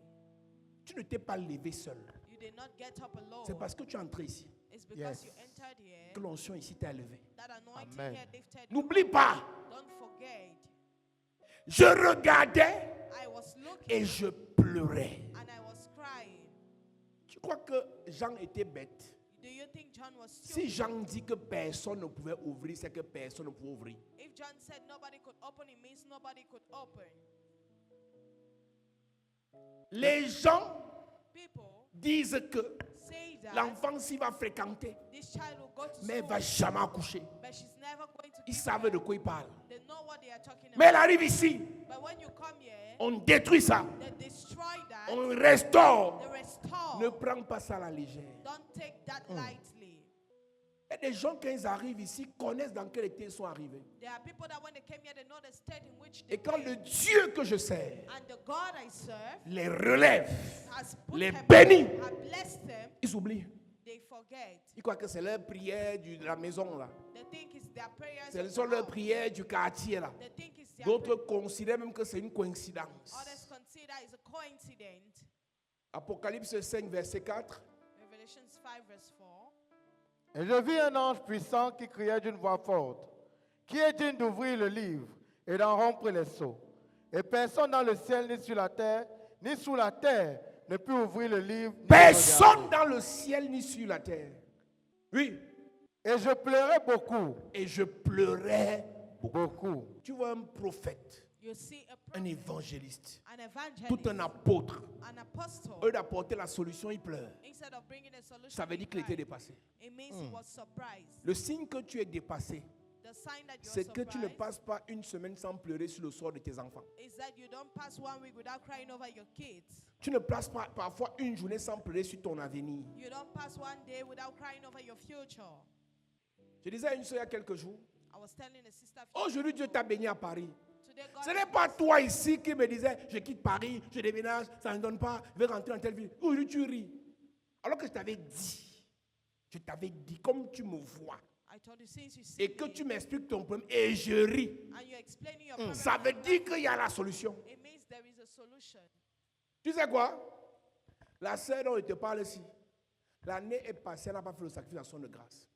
Tu ne t'es pas levé seul. You did not get up alone. C'est parce que tu es entré ici It's because Yes. you entered here. que l'onction ici t'a élevé. That anointing Amen. here lifted you. N'oublie pas, Don't forget. je regardais I was looking et je pleurais. and I was crying. Tu crois que Jean était bête? Do you think John was Si stupid? Jean dit que personne ne pouvait ouvrir, c'est que personne ne pouvait ouvrir. If John said nobody could open, it means nobody could open. Les gens People disent que say that l'enfant s'il va fréquenter, this child will go to mais elle school, va jamais accoucher. but she's never going to Ils give savent birth. de quoi ils parlent. They know what they are talking Mais elle about. arrive ici, But when you come here, on détruit ça, they destroy that. on restaure. They restore. Ne prends pas ça à la légère. Don't take that lightly. Il y a des gens, quand ils arrivent ici, connaissent dans quel état ils sont arrivés. There are people that when they came here, they know the state in which they Et quand came. le Dieu que je sers And the God I serve les relève, has put les them, bénit, has blessed them, ils oublient. they forget. Ils croient que c'est leur prière de la maison là. They think it's their prayers. Ce of sont the leurs house. prières du quartier là. They think it's their D'autres considèrent même que c'est une coïncidence. Others consider it's a coincidence. Apocalypse 5, verset 4. Revelations 5 verse 4. Et je vis un ange puissant qui criait d'une voix forte. Qui est digne d'ouvrir le livre et d'en rompre les sceaux? Et personne dans le ciel, ni sur la terre, ni sous la terre, ne peut ouvrir le livre. ni le Personne regarder. dans le ciel ni sur la terre. Oui. Et je pleurais beaucoup, Et je pleurais. beaucoup. Tu vois un prophète, You see a un prophet, évangéliste, an evangelist, tout un apôtre. an apostle. Eux d'apporter la solution, il pleure. Instead of bringing a solution, Ça veut he dire qu'il était cried. dépassé. It means he was surprised. Le signe que tu es dépassé, The sign that you are c'est que tu ne surprised passes pas une semaine sans pleurer sur le sort de tes enfants. is that you don't pass 1 week without crying over your kids. Tu ne passes pas parfois une journée sans pleurer sur ton avenir. You don't pass 1 day without crying over your future. Je disais à une soeur il y a quelques jours, I was telling a sister. a few aujourd'hui Dieu days t'a ago, béni à Paris. Today God Ce n'est pas toi ici qui me disais, je quitte Paris, je déménage, ça ne donne pas, je vais rentrer dans telle ville. Aujourd'hui tu ris. Alors que je t'avais dit, comme tu me vois, I told you since you see et que me tu m'expliques ton problème, et je ris, and you're explaining your problem, ça veut dire qu'il y a la solution. it means there is a solution. Tu sais quoi? La sœur dont je te parle ici, l'année est passée, elle n'a pas fait le sacrifice d'action de grâce.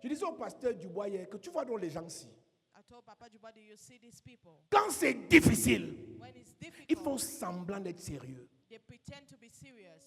Je disais au pasteur Dubois hier que tu vois dans les gens ici, I told Papa Juba, do you see these people? quand c'est difficile, When it's ils font difficult, semblant d'être sérieux. they pretend to be serious.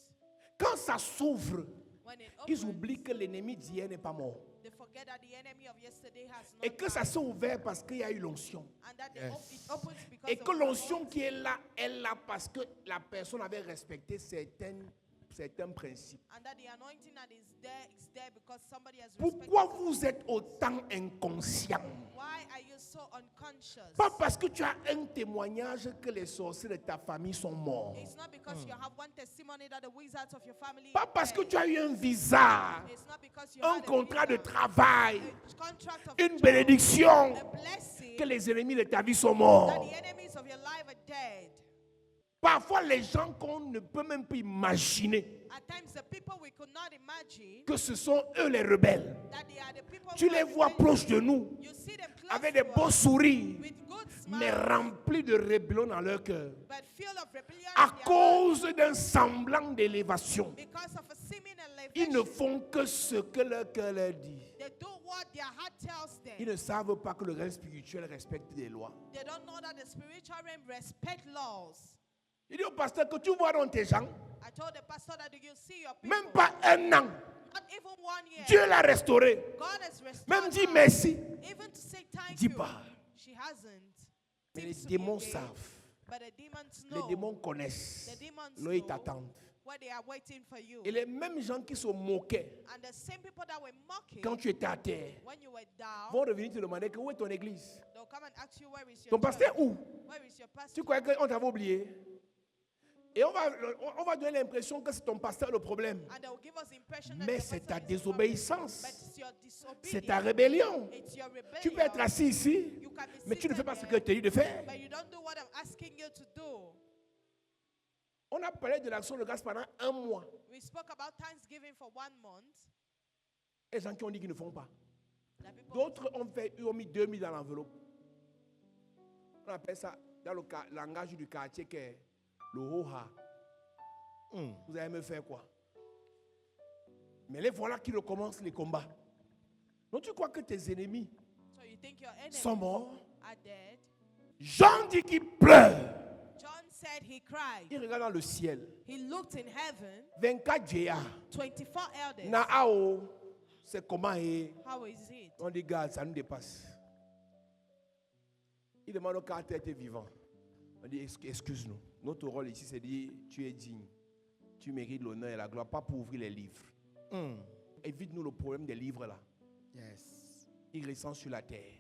Quand ça s'ouvre, When it ils opens, oublient que l'ennemi d'hier n'est pas mort. they forget that the enemy of yesterday has not Et que ça died, s'est ouvert parce qu'il y a eu l'onction. and that it opens because Et of que the l'onction anointing. qui est là, est là parce que la personne avait respecté certains principes. And that the anointing that is there because somebody has Pourquoi respected. vous êtes autant inconscient? Why are you so unconscious? Pas parce que tu as un témoignage que les sorciers de ta famille sont morts. It's not because you have one testimony that the wizards of your family Pas parce que dead. tu as eu un visa, It's not because you un had a contrat de visa, travail, a contract of une job, bénédiction, a blessing, que les ennemis de ta vie sont that morts. the enemies of your life are dead. Parfois, les gens qu'on ne peut même plus imaginer At times, the people we could not imagine que ce sont eux les rebelles. that they are the people Tu who les are vois rebellious. proches de nous, You see them close avec to des beaux us, sourires, with good mais smiles, remplis de rébellion dans leur cœur. but full of rebellion À in their heart cause d'un semblant d'élévation, because of a seeming ils ne elevation. font que ce que leur cœur leur dit. They do what their heart tells Ils them. ne savent pas que le règne spirituel respecte des lois. They don't know that the spiritual realm respect laws. Il dit au pasteur que tu vois dans tes gens, I told the pastor that do you see your people? même pas un an, Not even 1 year. Dieu l'a restauré. God has restored Même dit her. merci. Even to say thank Dis you. pas. She hasn't. Mais les Seems to be démons okay, savent. But the demons Les know. démons connaissent. The demons Là, ils know t'attendent. where they are waiting for you. Et les mêmes gens qui se moquaient And the same people that were mocking quand tu étais à terre when you were down, vont revenir te demander que où est ton église? they'll come and ask you where is your Ton pasteur church? où? Where is your pastor? Tu croyais qu'on t'avait oublié? Et on va donner l'impression que c'est ton pasteur le problème. And they'll give us the impression that Mais your c'est pastor ta is the problem. désobéissance. But it's your C'est ta disobedience. rébellion. It's your rebellion. Tu peux être assis ici, You can be mais tu ne fais seated pas ce que there, je te dis de faire. but you don't do what I'm asking you to do. On a parlé de l'action de grâce pendant 1 mois. We spoke about Thanksgiving for 1 month. Et les gens qui ont dit qu'ils ne font pas. The people- D'autres ont mis 2000 dans l'enveloppe. On appelle ça dans le langage du quartier que le ho-ha. Vous allez me faire quoi? Mais les voilà qui recommencent les combats. Donc tu crois que tes ennemis So you think your enemies sont morts? are dead? Jean dit qu'il pleure. John said he cried. Il regarde dans le ciel. He looked in heaven, 24 Jéa. 24 elders. Naao. C'est comment et How is it? on dit, garde, ça nous dépasse. Il demande au caractère était vivant. On dit, excuse-nous. Notre rôle ici, c'est de dire, tu es digne. Tu mérites l'honneur et la gloire, pas pour ouvrir les livres. Évite-nous le problème des livres là. Yes. Il ressent sur la terre.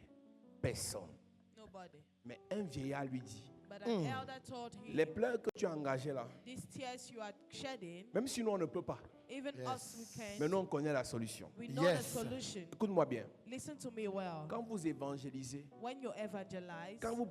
Personne. Nobody. Mais un vieillard lui dit, But an elder told him, les pleurs que tu as engagés là, these tears you are shedding, même si nous on ne peut pas, even Yes. us we mais can. nous on connaît la solution. We know Yes. the solution. Écoute-moi bien. Listen to me well. Quand vous évangélisez, When you evangelize, quand vous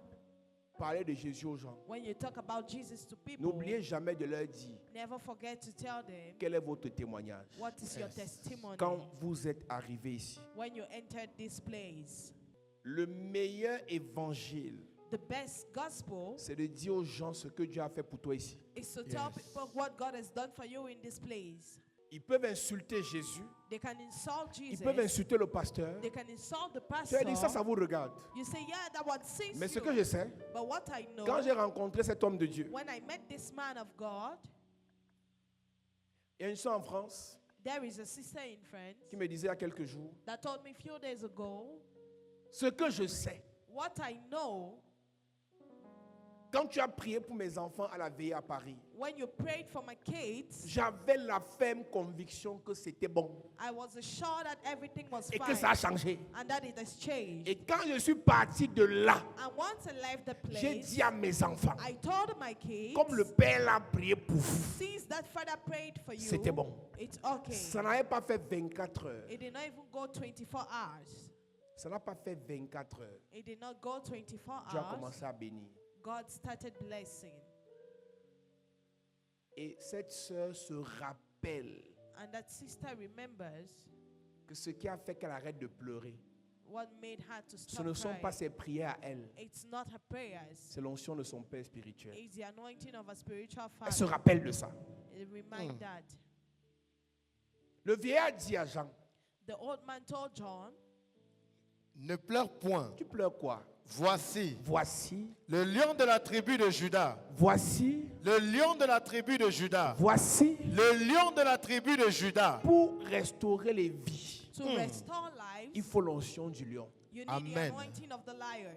parlez de Jésus aux gens, when you talk about Jesus to people, n'oubliez jamais de leur dire never forget to tell them quel est votre témoignage. what is your Yes. testimony. Quand vous êtes arrivé ici, When you entered this place, le meilleur évangile, the best gospel c'est de dire aux gens ce que Dieu a fait pour toi ici. is to tell Yes. people what God has done for you in this place. Ils peuvent insulter Jésus, They can insult ils Jesus. peuvent insulter le pasteur. They can insult the Tu pastor. as dit ça vous regarde. You say, yeah, that one sees Mais ce you. que je sais, But what I know, quand j'ai rencontré cet homme de Dieu, when I met this man of God, il y a une soeur en France there is a sister in France qui me disait il y a quelques jours, that told me a few days ago, ce que je sais, what I know, quand tu as prié pour mes enfants à la veillée à Paris, when you prayed for my kids, j'avais la ferme conviction que c'était bon I was assured that everything was et que fine ça a changé. and that it has changed. Et quand je suis parti de là, And once I left the j'ai place, dit à mes enfants, I told my kids, comme le Père l'a prié pour vous, since that father prayed for you, c'était bon. it's okay. Ça n'avait pas fait 24 heures. It did not even go 24 hours. Ça n'a pas fait 24 heures. It did not go 24 Dieu a hours. commencé à bénir. God started blessing. Et cette sœur se rappelle And that sister remembers que ce qui a fait qu'elle arrête de pleurer, what made her to ce stop ne sont crying. pas ses prières à elle, It's not her prayers. c'est l'onction de son Père spirituel. It's the anointing of a spiritual Elle se father. rappelle de ça. It remind that. Le vieillard dit à Jean, The old man told John, Ne pleure point. tu pleures quoi? Voici Voici, le lion de la tribu de Juda. voici, Le lion de la tribu de Juda. voici, Le lion de la tribu de Juda. pour restaurer les vies, to restore lives, il faut l'onction du lion. you need Amen. the anointing of the lion.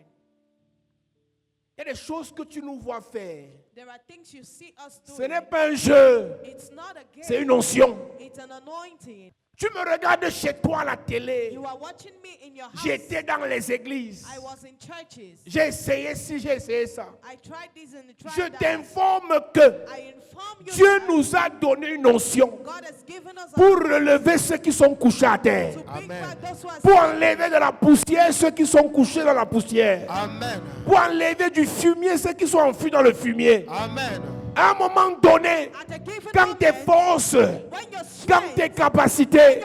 Il y a des choses que tu nous vois faire. There are things you see us Ce doing. n'est pas un jeu, It's not a c'est game. une onction. It's an anointing. Tu me regardes chez toi à la télé. You are watching me in your house. J'étais dans les églises. I was in churches. J'ai essayé ci, j'ai essayé ça. I tried this and Je tried that. t'informe que I inform you Dieu that nous a donné une onction God has given us pour relever ceux qui sont couchés à terre, to bring Amen. back those who are pour enlever de la poussière ceux qui sont couchés dans la poussière, Amen. pour enlever du fumier ceux qui sont enfuis dans le fumier. Amen. À un moment donné, at a given quand tes moment, forces, when your quand strength tes capacités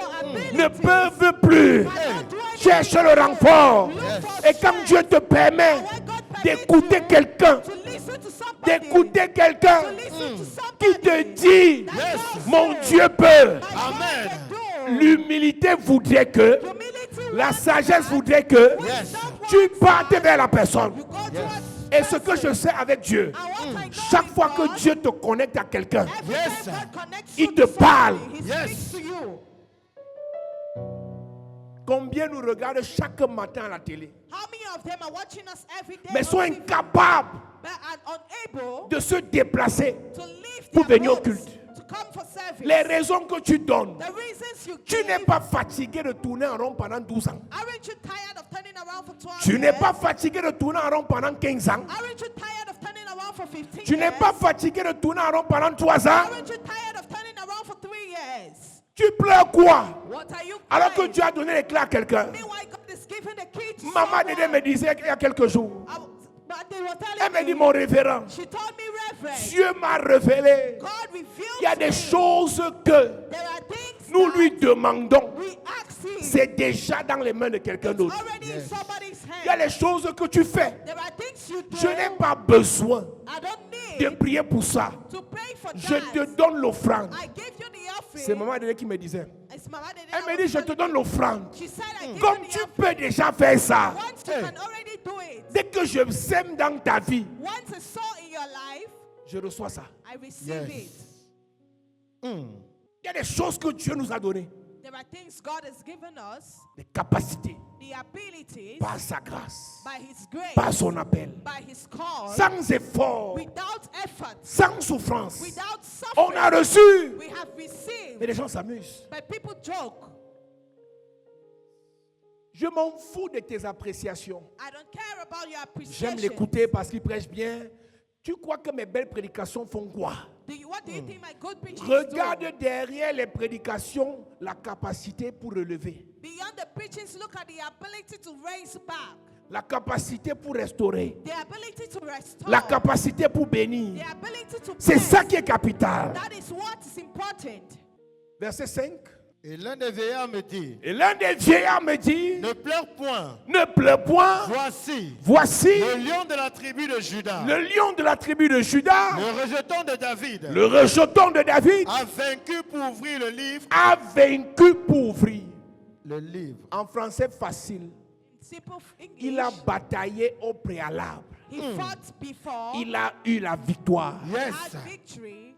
ne peuvent plus, cherche le renfort. Et quand Dieu te permet d'écouter quelqu'un, to listen to somebody, d'écouter quelqu'un to listen to somebody qui te dit, that mon Dieu peut. Amen. L'humilité voudrait que, humility, la sagesse voudrait que Yes. tu partes vers la personne. you go towards Et ce que je sais avec Dieu, and what I know chaque with fois God, que Dieu te connecte à quelqu'un, every Yes. time God connects Il you te to parle. somebody, He Yes. speaks to you. combien nous regardent chaque matin à la télé, How many of them are watching us every day mais on sont TV, incapables but are unable de se déplacer to leave pour their venir au homes culte? to come for service? Les raisons que tu donnes, The reasons you tu give, n'es pas fatigué de tourner en rond pendant 12 ans. aren't you tired of turning around for 12 Tu n'es years? pas fatigué de tourner en rond pendant 15 ans. Aren't you tired of turning around for 15 Tu n'es years? pas fatigué de tourner en rond pendant 3 ans. Aren't you tired of turning around for 3 years? Tu pleures quoi? What are you Alors que crying? Dieu a donné les clés à quelqu'un. Meanwhile, God is giving the key to Maman Dédé someone. me disait il y a quelques jours. But they were telling Elle me dit, me, mon révérend, she told me, afraid. Dieu m'a révélé. God revealed Il y a to des me. choses que There are things nous that lui demandons. we ask him. C'est déjà dans les mains de quelqu'un It's d'autre. already in somebody's Il y a hand. les choses que tu fais. There are things you do. Je n'ai pas besoin I don't de need prier pour ça. to pray for Je that. te donne l'offrande. I gave you the offering. C'est maman Adélé qui me disait. It's Mama Dede Elle that me dit, was je te telling donne me. l'offrande. She said, I gave Comme you tu the offering. peux déjà faire ça. Once you can already do it. Dès que je sème dans ta vie, Once it's so in your life, je reçois ça. I receive it. Il y a des choses que Dieu nous a données. There are things God has given us, Des capacités. the abilities, Par sa grâce. by His grace, Par son appel. by His call, Sans effort. without effort, Sans souffrance. without On suffering. a reçu. We have received, Mais les gens s'amusent. but people joke. Je m'en fous de tes appréciations. I don't care about your J'aime appreciation. l'écouter parce qu'il prêche bien. Tu crois que mes belles prédications font quoi? What do you think my good preaching is Regarde doing? derrière les prédications la capacité pour relever, Beyond the preachings, look at the ability to raise back, la capacité pour restaurer, the ability to restore, la capacité pour bénir. the ability to C'est bless. ça qui est capital. That is what is important. Verset 5. Et l'un des vieillards me dit, Et l'un des vieillards me dit, ne pleure point, ne pleure point, voici le lion de la tribu de Juda, le lion de la tribu de Juda, le rejeton de David, le rejeton de David, a vaincu pour ouvrir le livre. a vaincu pour ouvrir. Le livre. En français facile, In simple English, il a bataillé au préalable. he fought before, Il a eu la victoire. Yes. had victory,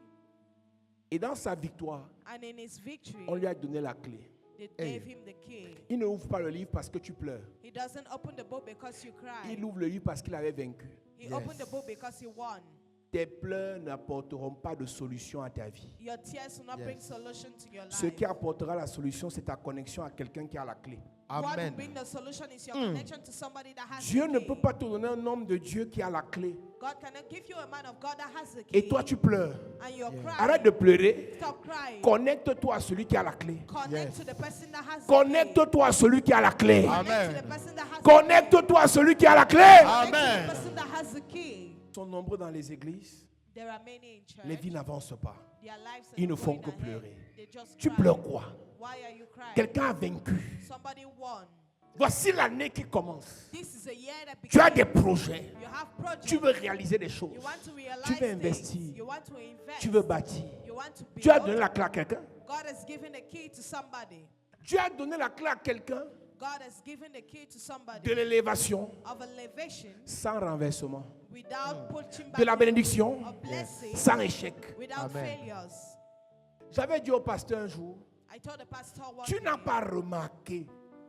Et dans sa victoire, and in his victory, on lui a donné la clé. they gave him the key. Il ne ouvre pas le livre parce que tu pleures. He doesn't open the book because you cry. Il ouvre le livre parce qu'il avait vaincu. He opened the book because he won. Tes pleurs n'apporteront pas de solution à ta vie. Your tears will not bring solution to your life. Ce qui apportera la solution, c'est ta connexion à quelqu'un qui a la clé. What will Amen. bring the solution is your connection to somebody that has Dieu the ne key. peut pas te donner un homme de Dieu qui a la clé. God cannot give you a man of God that has the key. Et toi, tu pleures. And you're crying. Arrête de pleurer. Stop crying. Connecte-toi à celui qui a la clé. Connect to the person that has the key. Connecte-toi à celui qui a la clé. Connect to Amen. the person that has the key. Connecte-toi à celui qui a la clé. Connect to Amen. the person that has the key. Ils sont nombreux dans les églises. There are many in church. Les vies n'avancent pas. Their lives are Ils ne not font going que ahead. pleurer. They just Tu cry. pleures quoi? Why are you crying? Quelqu'un a vaincu. Somebody won. Voici l'année qui commence. This is a year that Tu as begins. des projets. You have projects. Tu veux réaliser des choses. You want to realize Tu veux things. investir. You want to invest. Tu veux bâtir. You want to Tu as build. donné la clé à quelqu'un. God has given a key to somebody. Tu as donné la clé à quelqu'un God has given a key to somebody de l'élévation of elevation sans renversement, without pushing back, de la bénédiction of blessing sans échec. without Amen. failures. J'avais dit au pasteur un jour, I told the pastor one tu n'as day, pas remarqué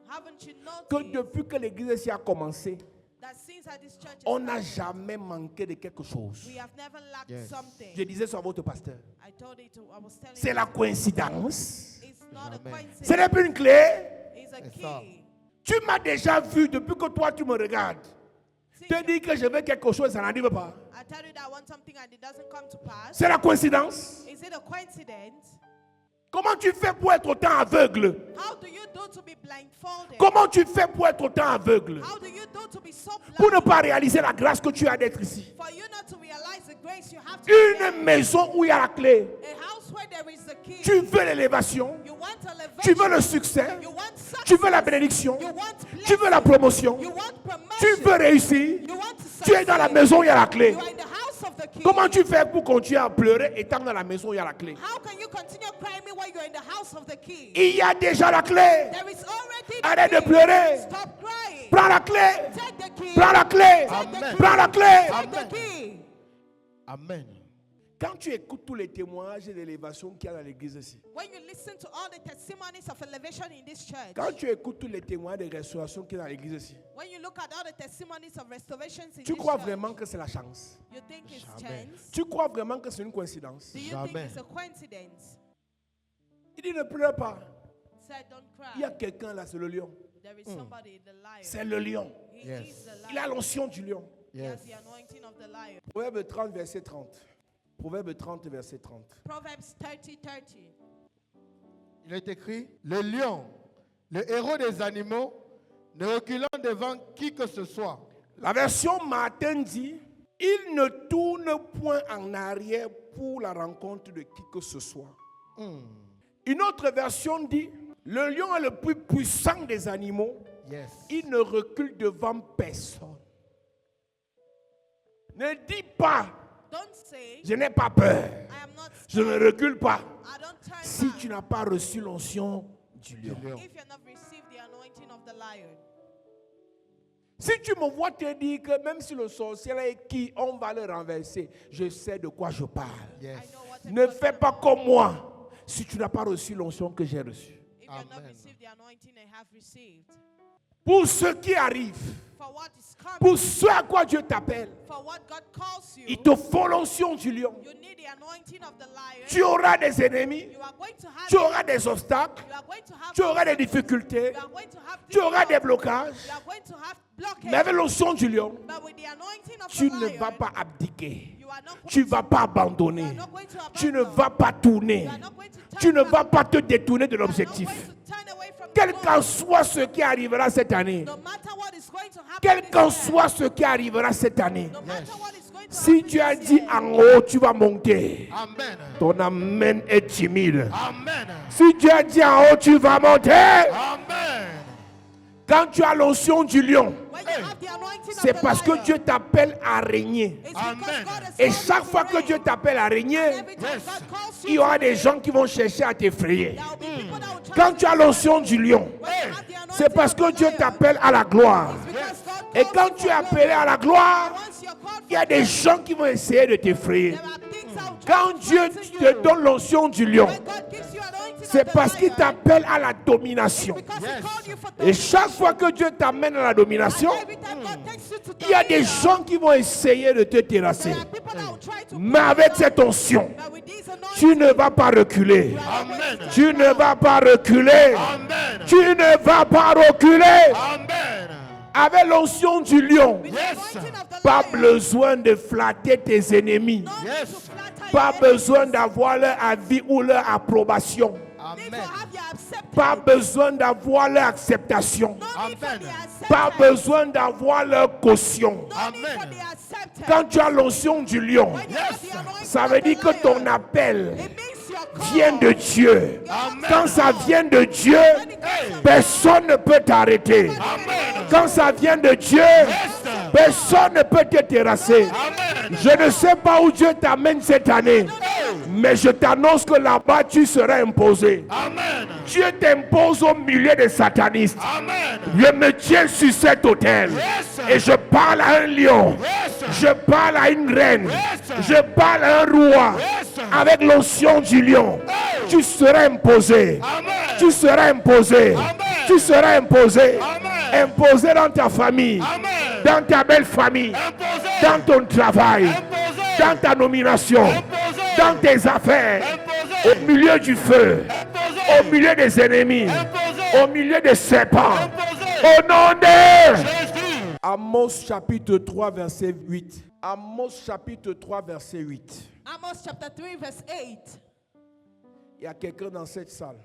haven't you que noticed depuis que l'église ici a commencé, that since at this church is on n'a started, jamais manqué de quelque chose. we have never lacked Yes. something? Je disais ça à votre pasteur. I told it to, I was telling C'est you, la coïncidence. it's not a Amen. coincidence. Ce n'est plus une clé. It's a C'est ça. key. Tu m'as déjà vu depuis que toi tu me regardes. See, Te dis que je veux quelque chose, ça n'arrive pas. I tell you that I want something and it doesn't come to pass. C'est la coïncidence. Is it a coincidence? Comment tu fais pour être autant aveugle? How do you do to be blindfolded? Comment tu fais pour être autant aveugle? How do you do to be so Pour ne blind? pas réaliser la grâce que tu as d'être ici. For you not to realize the grace you have to be Une maison où il y a la clé. a house where there is the key. Tu veux l'élévation. You want elevation. Tu veux le succès. You want success. Tu veux la bénédiction. You want Tu veux la blessing. promotion. You want promotion. Tu veux réussir. You want to Tu es dans la succeed. maison où il y a la clé. You are in the house of the key. Comment tu fais pour continuer à pleurer étant dans la maison où il y a la clé? How can you continue crying while you're in the house of the key? Il y a déjà la clé. There is already the Arrête de key. pleurer. Stop crying. Prends la clé. Take the key. Prends la clé. Amen. Prends la clé. Take the Amen. key. Amen. Quand tu écoutes tous les témoignages d'élévation qu'il y a dans l'église ici, When you listen to all the testimonies of elevation in this church, quand tu écoutes tous les témoignages de restauration qu'il y a dans l'église ici, when you look at all the testimonies of restorations in tu this crois church, vraiment que c'est la chance? you think it's Jamais. chance? Tu crois vraiment que c'est une coïncidence? Do you Jamais. think it's a coincidence? Il dit ne pleure pas. Say, don't Il y a cry. quelqu'un là, c'est le lion. There is somebody, the lion. C'est le lion. He Yes. is the Il a lion. l'onction du lion. He has Yes. the anointing of the lion. Proverbe 30, verset 30. Proverbe 30, verset 30. Proverbs 30:30. Il est écrit, le lion, le héros des animaux, ne reculant devant qui que ce soit. La version Martin dit, il ne tourne tourne point en arrière pour la rencontre de qui que ce soit. Une autre version dit, le lion est le plus puissant des animaux. Yes. Il ne recule devant personne. Ne dis pas, Don't say, je n'ai pas peur. I am not Je scared. ne recule pas. I don't turn Si back. tu n'as pas reçu l'onction du lion. If you have not received the anointing of the lion. Si tu me vois te dire que même si le sorcier est qui, on va le renverser, je sais de quoi je parle. Yes. I know what I'm Ne talking fais pas about. comme moi si tu n'as pas reçu l'onction que j'ai reçue. If you have not Amen. received the anointing I have received. Pour ce qui arrive, For what is coming. pour ce à quoi Dieu t'appelle, For what God calls you. il te faut l'onction du lion. You need the anointing of the lion. Tu auras des ennemis, You are going to have tu auras des obstacles, You are going to have tu auras des difficultés, You are going to have tu auras des difficulties. blocages. You are going to have Mais avec blockage. l'onction du lion, But with the anointing of tu the ne lion, vas pas abdiquer. you are not going Tu ne to, vas pas abandonner. you are not going to Tu ne abandon. vas pas tourner. You are not going to turn Tu ne back. vas pas te détourner de You are not l'objectif. going to turn away from the Quel goal. qu'en soit ce qui arrivera cette année, No matter what is going to happen quel this qu'en year, soit ce qui arrivera cette année, no matter what is going to si happen tu as this dit year, en haut, tu vas monter. Amen. Ton amen est timide. Amen. Si tu as dit en haut, tu vas monter. Amen. Quand tu as l'onction du lion, when you have the anointing of c'est the parce que lion, Dieu t'appelle à régner. it's because Amen. God has Et called chaque you fois to que reign. Dieu t'appelle à régner, Every time Yes. God calls il y you aura to des reign, gens qui vont chercher à t'effrayer. there will be people that will try Quand to tu as destroy l'onction you. du lion, When you have the anointing c'est parce of que the Dieu lion, t'appelle à la gloire. it's because God Et calls quand you tu es for appelé à la glory. gloire, Once you're called il y a for des glory, gens qui vont essayer de t'effrayer. there are things that will try Quand to Dieu frighten te you. donne l'onction du lion, When God gives you anointing of c'est the parce qu'il lion, t'appelle à la domination. because he Yes. called you for Et chaque domination. fois que Dieu t'amène à la domination, And every time God takes you to il y a des dominion, gens qui vont essayer de te terrasser. there are people that will try to Mais pull avec you cette down. onction, But with this tu anointing, ne vas pas reculer. you are not going to Amen. stand Tu ne down. vas pas reculer. Amen. Tu ne vas pas reculer. Amen. Avec l'onction du lion, With the Yes. anointing of the pas lion, besoin de flatter tes ennemis. no need Yes. to flatter Pas your enemies. besoin d'avoir leur avis ou leur approbation. Need to Amen. have your acceptance. Pas besoin d'avoir leur acceptation. No need for Amen. the acceptance. Pas besoin d'avoir leur caution. No need for Amen. the acceptance. Quand tu as l'onction du lion, When you have the anointing ça of veut the dire que lion, ton appel it means your call. vient de Dieu. Amen. Quand ça vient de Dieu, When it comes from personne ne peut t'arrêter. Amen. Quand ça vient de Dieu, personne ne peut te terrasser. Amen. Je ne sais pas où Dieu t'amène cette année, mais je t'annonce que là-bas tu seras imposé. Amen. Dieu t'impose au milieu des satanistes. Amen. Je me tiens sur cet autel Yes. et je parle à un lion. Yes. Je parle à une reine. Yes. Je parle à un roi. Yes. Avec l'onction du lion, tu seras imposé. Amen. Tu seras imposé. Amen. Tu seras imposé. Amen. Imposé dans ta famille, Amen. dans ta belle famille, Imposé. dans ton travail, Imposé. dans ta nomination, Imposé. dans tes affaires, Imposé. au milieu du feu, Imposé. au milieu des ennemis, Imposé. au milieu des serpents. Imposé. Au nom de Jésus. Amos chapitre 3 verset 8. Amos chapitre 3 verset 8. Amos chapter 3 verse 8. Il y a quelqu'un dans cette salle.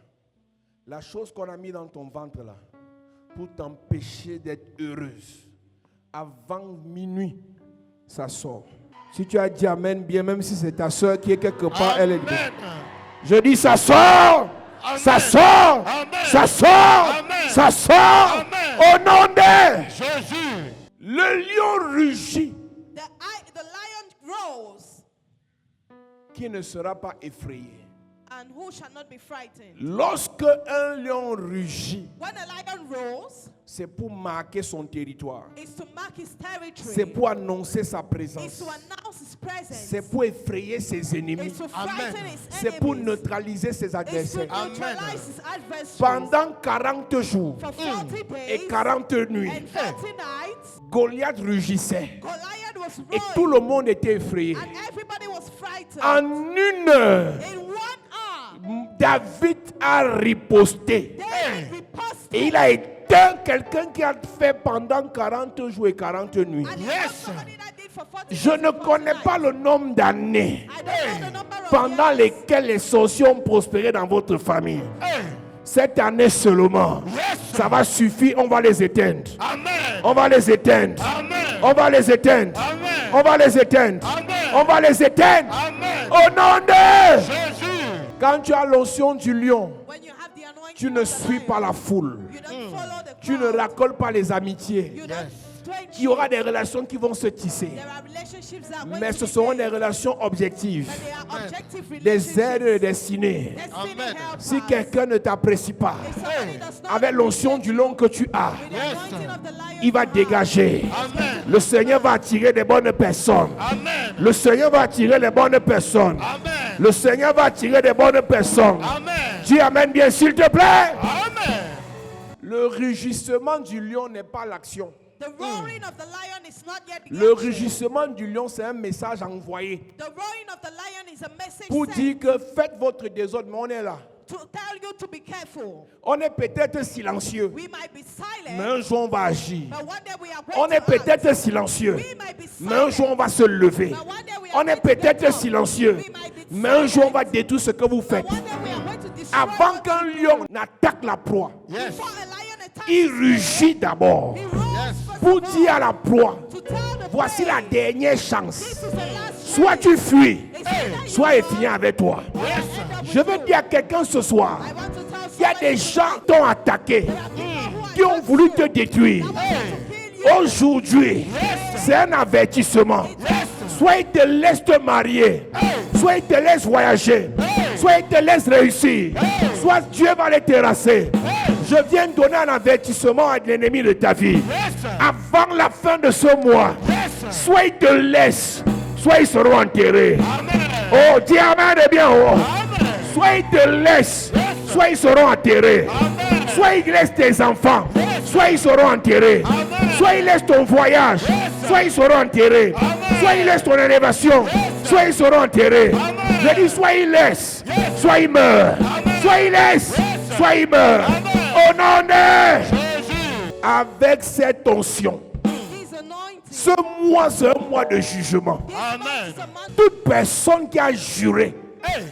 La chose qu'on a mis dans ton ventre là, pour t'empêcher d'être heureuse, avant minuit, ça sort. Si tu as dit amen bien, même si c'est ta soeur qui est quelque part, elle est bien. Amen. Je dis ça sort, ça sort, Amen. ça sort, Amen. ça sort. Amen. Au nom de Jésus. le lion rugit, The lion roars, qui ne sera pas effrayé. and who shall not be frightened? Lorsque un lion rugit, When a lion roars, c'est pour marquer son territoire. it's to mark his territory. C'est pour annoncer sa It's présence. to announce his presence. C'est pour effrayer ses ennemis. It's to Amen. frighten his C'est pour enemies. neutraliser ses It's to adversaires. neutralize his adversaries. Pendant 40 jours For 40 et days 40 nuits, and 40 nights, Goliath rugissait. Goliath was Et tout roaring, le monde était effrayé. and everybody was frightened. En une heure, In 1 hour, David a riposté. David riposted. Et il a éteint quelqu'un qui a fait pendant 40 jours et 40 nuits. And he Yes. was somebody that did for 40 Je days ne and 40 connais nights. pas le nombre d'années I don't know the number of pendant years lesquelles les sorciers ont prospéré dans votre famille. Hey. Cette année seulement, Yes. ça va suffire, on va les éteindre. Amen. On va les éteindre. Amen. On va les éteindre. Amen. On va les éteindre. Amen. On va les éteindre. Amen. Au nom de... Jésus. Quand tu as l'onction du lion, When you have the anointing tu ne of the suis lion, pas la foule. you don't follow the Tu ne crowd. racoles pas les amitiés. You don't strange Il y aura des relations qui vont se tisser. There are relationships that are going Mais to ce be seront made, des relations objectives. but they are objective Des aides relationships. destinées. Destiny Amen. helpers. Si quelqu'un ne t'apprécie pas, If somebody does not avec l'onction du lion que tu as, with the anointing of the lion il va you have, dégager. Amen. Le Seigneur va attirer des bonnes personnes. Amen. Le Seigneur va attirer les bonnes personnes. Amen. Le Seigneur va attirer des bonnes personnes. Amen. Dis amen bien s'il te plaît. Amen. Le rugissement du lion n'est pas l'action. the roaring of the lion is not yet the Le action. rugissement du lion, c'est un message envoyé The roaring of the lion is a message pour sent dire que faites votre désordre, mais on est là. to tell you to be careful. On est peut-être silencieux, We might be mais silent, un jour on va agir. but one day we are On going est to act. peut-être silencieux, We might be mais un jour silent, on va se lever. but one day we are On est going to get peut-être up. silencieux, We might be mais un jour on silent, va détruire ce que vous faites. but one day we are going to destroy Avant what qu'un you lion n'attaque la proie, Yes. Before a lion attacks il the prey, rugit d'abord he roars Yes. first pour of all dire à la proie, to tell the voici prey, la dernière this chance. is the last Soit chance. tu fuis, It's either you soit run il finit avec toi. or I end up with Je veux you. dire à quelqu'un ce soir, I want to tell il y a somebody des gens qui t'ont attaqué, there are people who qui ont attack voulu you, te détruire. that want to kill you. Aujourd'hui, c'est un avertissement. Soit il te laisse te marier, soit il te laisse voyager, soit il te laisse réussir, soit Dieu va les terrasser. Je viens donner un avertissement à l'ennemi de ta vie. Avant la fin de ce mois, soit il te laisse, soit ils seront enterrés. Oh, dis amen et bien oh. Soit il te laisse, soit ils seront enterrés. Soit il laisse tes enfants, soit ils seront enterrés. Soit il laisse ton voyage, soit ils seront enterrés. Soit il laisse ton élévation, soit ils seront enterrés. Je dis soit il laisse, soit il meurt. Soit il laisse, soit il meurt. Au nom de... Avec cette onction, He's anointed. ce mois, c'est un mois de jugement. This Amen. month is a month Toute personne qui a juré,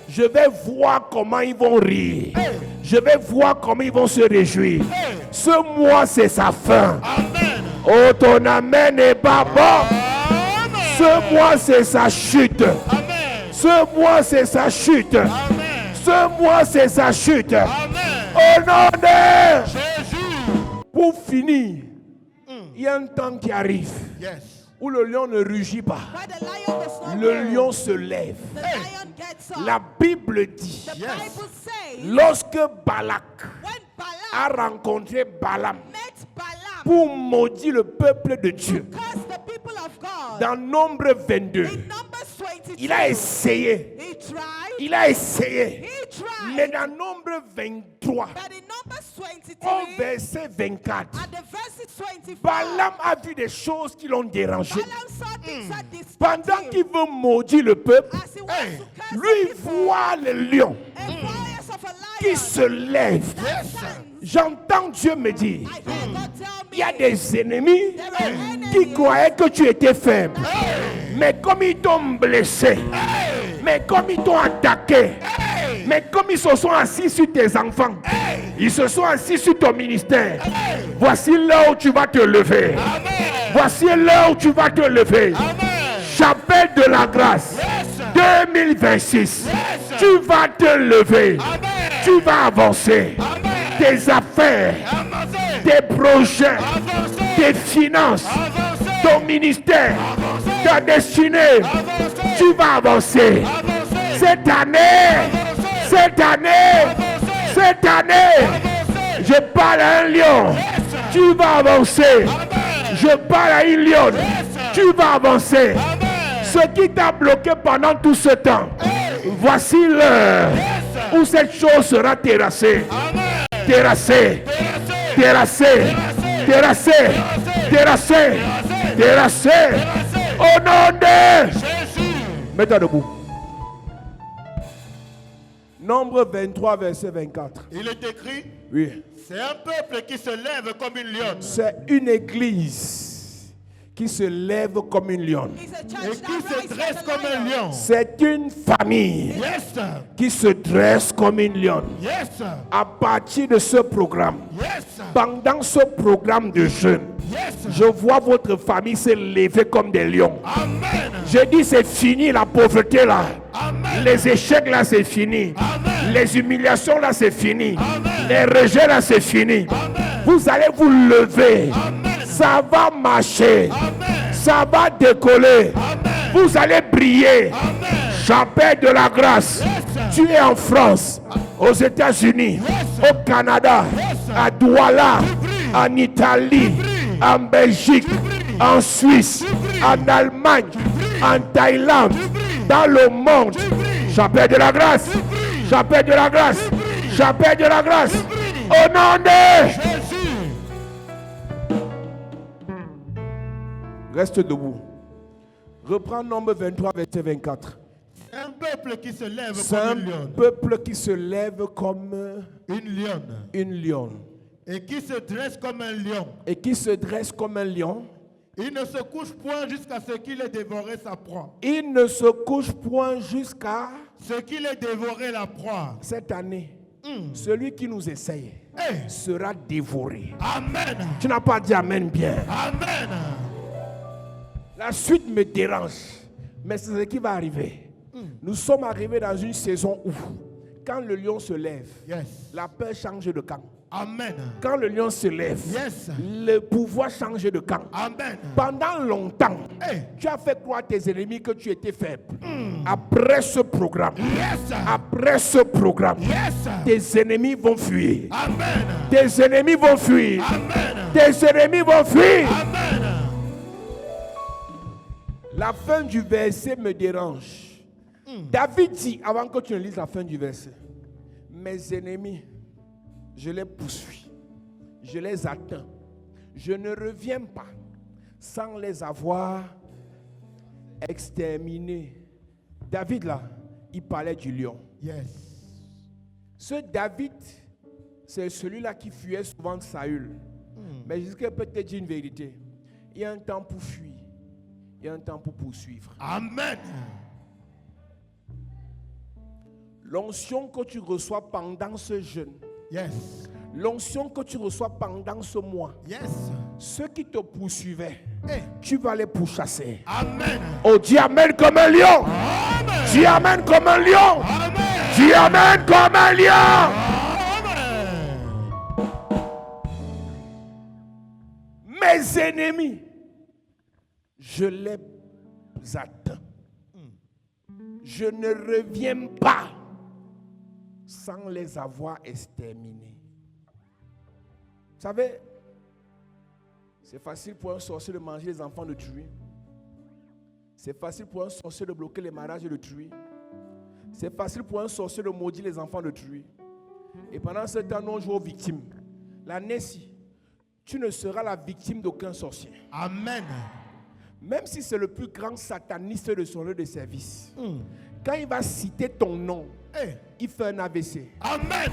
je vais voir comment ils vont rire. Je vais voir comment ils vont se réjouir. Ce mois, c'est sa fin. Amen. Oh, ton amen n'est pas bon. Amen. Ce mois, c'est sa chute. Amen. Ce mois, c'est sa chute. Amen. Ce mois, c'est sa chute. Amen. Au nom de... Jésus. Pour finir, il y a un temps qui arrive Yes. où le lion ne rugit pas. where the lion does not Le roar. lion se lève. The lion gets up. La Bible dit, The Yes. Bible says lorsque Balak when a Balaam rencontré Balaam met Balaam pour maudire le peuple de Dieu, curse the people of God, dans Nombre 22, in Numbers 22, il a essayé. he tried, Il a essayé. he tried, Mais dans Nombre 23, but in Numbers 23, au verset 24, at the verse 24, Balaam a vu des choses qui l'ont dérangé. Balaam saw things that disturbed Pendant him. qu'il veut maudire le peuple, As he wants to curse lui the people, voit le lion and fires of a qui lion se lève. that stands. J'entends Dieu me dire, I hear God tell il y a me des ennemis there are enemies qui croyaient que tu étais faible. Mais comme ils t'ont blessé, mais comme ils t'ont attaqué, mais comme ils se sont assis sur tes enfants, ils se sont assis sur ton ministère. Voici l'heure où tu vas te lever. Voici l'heure où tu vas te lever. J'appelle de la grâce. 2026. Tu vas te lever. Tu vas avancer. Tes affaires, tes projets, tes finances, ton ministère, ta destinée. Tu vas avancer. Cette année, je parle à un lion. Tu vas avancer. Je parle à une lionne. Tu vas avancer. Ce qui t'a bloqué pendant tout ce temps, voici l'heure où cette chose sera terrassée. Terrassée. Terrassée. Terrassée. Terrassée. Terrassée. Au nom de... Mets-toi debout. Nombre 23, verset 24. Il est écrit, Oui. c'est un peuple qui se lève comme une lionne C'est une église qui se lève comme une lionne. It's a et church qui that se rises dresse like a comme un lion. lion. C'est une famille Yes. qui se dresse comme une lionne. Yes. À partir de ce programme, Yes. pendant ce programme de jeûne, Yes. je vois votre famille se lever comme des lions. Amen. Je dis c'est fini la pauvreté là. Amen. Les échecs là c'est fini. Amen. Les humiliations là c'est fini. Amen. Les rejets là c'est fini. Amen. Vous allez vous lever. Amen. Ça va marcher. Amen. Ça va décoller. Amen. Vous allez briller. Amen. J'appelle de la grâce. Yes. Tu es en France, aux États-Unis, Yes. au Canada, Yes. à Douala, brilles. en Italie, brilles. en Belgique, brilles. en Suisse, brilles. en Allemagne, brilles. en Thaïlande, brilles. dans le monde. brilles. J'appelle de la grâce. brilles. J'appelle de la grâce. brilles. J'appelle de la grâce. brilles. Au nom de... Jésus. Reste debout. Reprends Nombre 23, verset 24. Un peuple qui se lève C'est comme un une lionne. peuple qui se lève comme Une lionne. une lionne. Et qui se dresse comme un lion. Et qui se dresse comme un lion. Il ne se couche point jusqu'à ce qu'il ait dévoré sa proie. Il ne se couche point jusqu'à Ce qu'il ait dévoré la proie. cette année. Celui qui nous essaye Hey. sera dévoré. Amen. Tu n'as pas dit amen bien. Amen. La suite me dérange. Mais c'est ce qui va arriver. Nous sommes arrivés dans une saison où, quand le lion se lève, Yes. la peur change de camp. Amen. Quand le lion se lève, Yes. le pouvoir change de camp. Amen. Pendant longtemps, Hey. tu as fait croire à tes ennemis que tu étais faible. Après ce programme, Yes. après ce programme, Yes. tes ennemis vont fuir. Amen. Tes ennemis vont fuir. Amen. Tes ennemis vont fuir. Amen. La fin du verset me dérange. David dit, avant que tu ne lises la fin du verset, mes ennemis, je les poursuis, je les atteins, je ne reviens pas sans les avoir exterminés. David là, il parlait du lion. Yes. Ce David, c'est celui-là qui fuyait souvent de Saül. Mais jusqu'à peut-être dire une vérité. Il y a un temps pour fuir, il y a un temps pour poursuivre. Amen. L'onction que tu reçois pendant ce jeûne, Yes. l'onction que tu reçois pendant ce mois, Yes. ceux qui te poursuivaient, Hey. tu vas les pourchasser. Amen. Oh, dis amen comme un lion. Amen. Dis amen comme un lion. Amen. Dis amen comme un lion. Amen. Mes ennemis, je les atteins. Je ne reviens pas sans les avoir exterminés. Vous savez, c'est facile pour un sorcier de manger les enfants de tuer. C'est facile pour un sorcier de bloquer les mariages et de tuer. C'est facile pour un sorcier de maudire les enfants de tuer. Et pendant ce temps, nous on joue aux victimes. L'année-ci, tu ne seras la victime d'aucun sorcier. Amen. Même si c'est le plus grand sataniste de son lieu de service. Quand il va citer ton nom, Hey. il fait un AVC. Amen.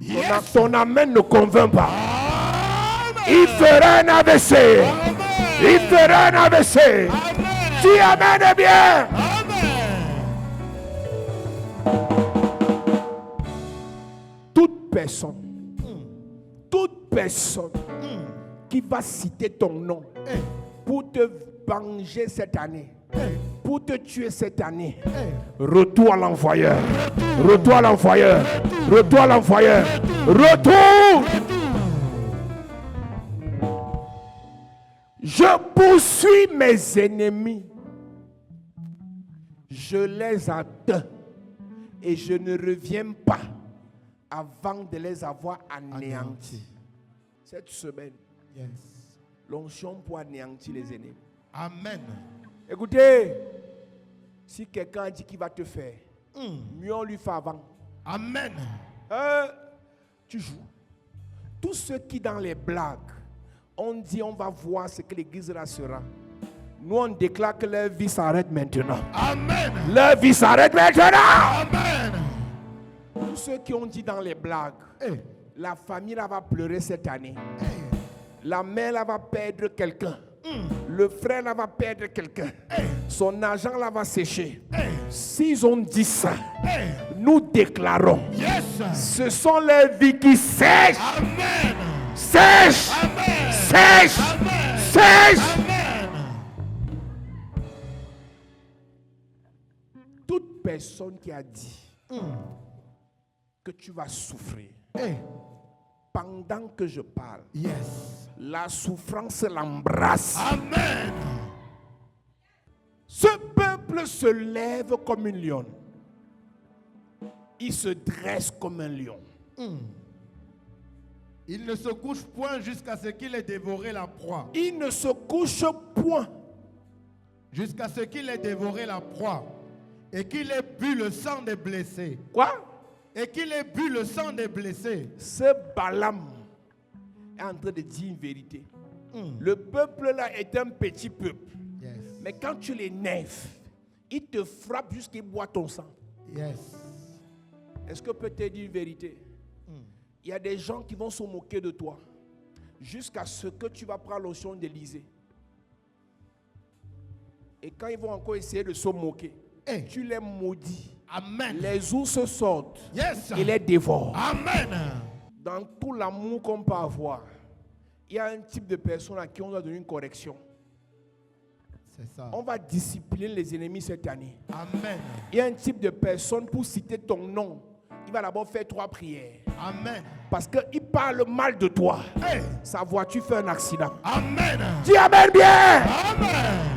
Ton, Yes. ton amen ne convainc pas. Amen. Il fera un AVC. Amen. Il fera un AVC. Amen. Tu amènes bien. Amen. Toute personne qui va citer ton nom Hey. pour te venger cette année, Hey. pour te tuer cette année, Hey. retour à l'envoyeur. Retour à l'envoyeur. Retour à l'envoyeur. Retour. Je poursuis mes ennemis. Je les atteins. Et je ne reviens pas avant de les avoir anéantis. Cette semaine, Yes. l'onction pour anéantir les ennemis. Amen. Écoutez, si quelqu'un dit qu'il va te faire, mieux on lui fait avant. Amen. Tu joues. Tous ceux qui dans les blagues, on dit on va voir ce que l'église là sera. Nous on déclare que leur vie s'arrête maintenant. Amen. Leur vie s'arrête maintenant. Amen. Tous ceux qui ont dit dans les blagues, Hey. la famille là va pleurer cette année. Hey. La mère là va perdre quelqu'un. Le frère là va perdre quelqu'un. Hey. Son argent là va sécher. Hey. S'ils ont dit ça, Hey. nous déclarons, Yes. ce sont les vies qui sèchent, Amen. sèchent, Amen. sèchent, Amen. sèchent. Amen. personne qui a dit que tu vas souffrir. Hey. Pendant que je parle, Yes. la souffrance l'embrasse. Amen. Ce peuple se lève comme une lionne. Il se dresse comme un lion. Il ne se couche point jusqu'à ce qu'il ait dévoré la proie. Il ne se couche point. Jusqu'à ce qu'il ait dévoré la proie. Et qu'il ait bu le sang des blessés. Quoi? Et qu'il ait bu le sang des blessés. Ce Balaam est en train de dire une vérité. Le peuple là est un petit peuple. Yes. Mais quand tu l'énerves, il te frappe jusqu'à boire ton sang. Yes. Est-ce que peut-être dire une vérité? Il y a des gens qui vont se moquer de toi jusqu'à ce que tu vas prendre l'onction d'Élysée. Et quand ils vont encore essayer de se moquer, Hey. tu les maudis. Amen. Les ours sortent Yes. et les dévorent. Amen. Dans tout l'amour qu'on peut avoir, il y a un type de personne à qui on doit donner une correction. C'est ça. On va discipliner les ennemis cette année. Amen. Il y a un type de personne, pour citer ton nom, il va d'abord faire 3 prières. Amen. Parce qu'il parle mal de toi. Hey. Sa voiture fait un accident. Amen. Dis Amen bien. Amen.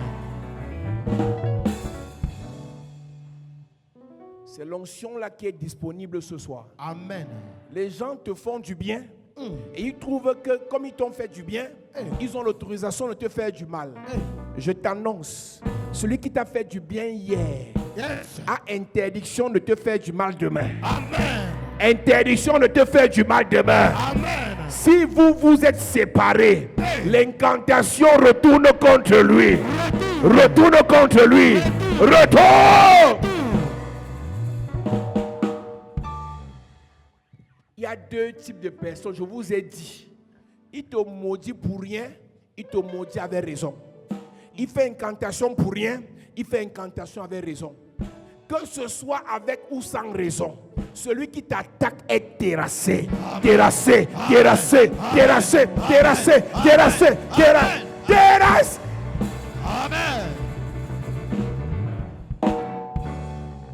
C'est l'onction là qui est disponible ce soir. Amen. Les gens te font du bien et ils trouvent que comme ils t'ont fait du bien, ils ont l'autorisation de te faire du mal. Je t'annonce, celui qui t'a fait du bien hier Yes. a interdiction de te faire du mal demain. Amen. Interdiction de te faire du mal demain. Amen. Si vous vous êtes séparés, l'incantation retourne contre lui. Retourne contre lui. Retourne. Il y a 2 types de personnes, je vous ai dit. Il te maudit pour rien, il te maudit avec raison. Il fait incantation pour rien, il fait incantation avec raison. Que ce soit avec ou sans raison, celui qui t'attaque est terrassé. Terrassé, terrassé, terrassé, terrassé, terrassé, terrassé. Amen.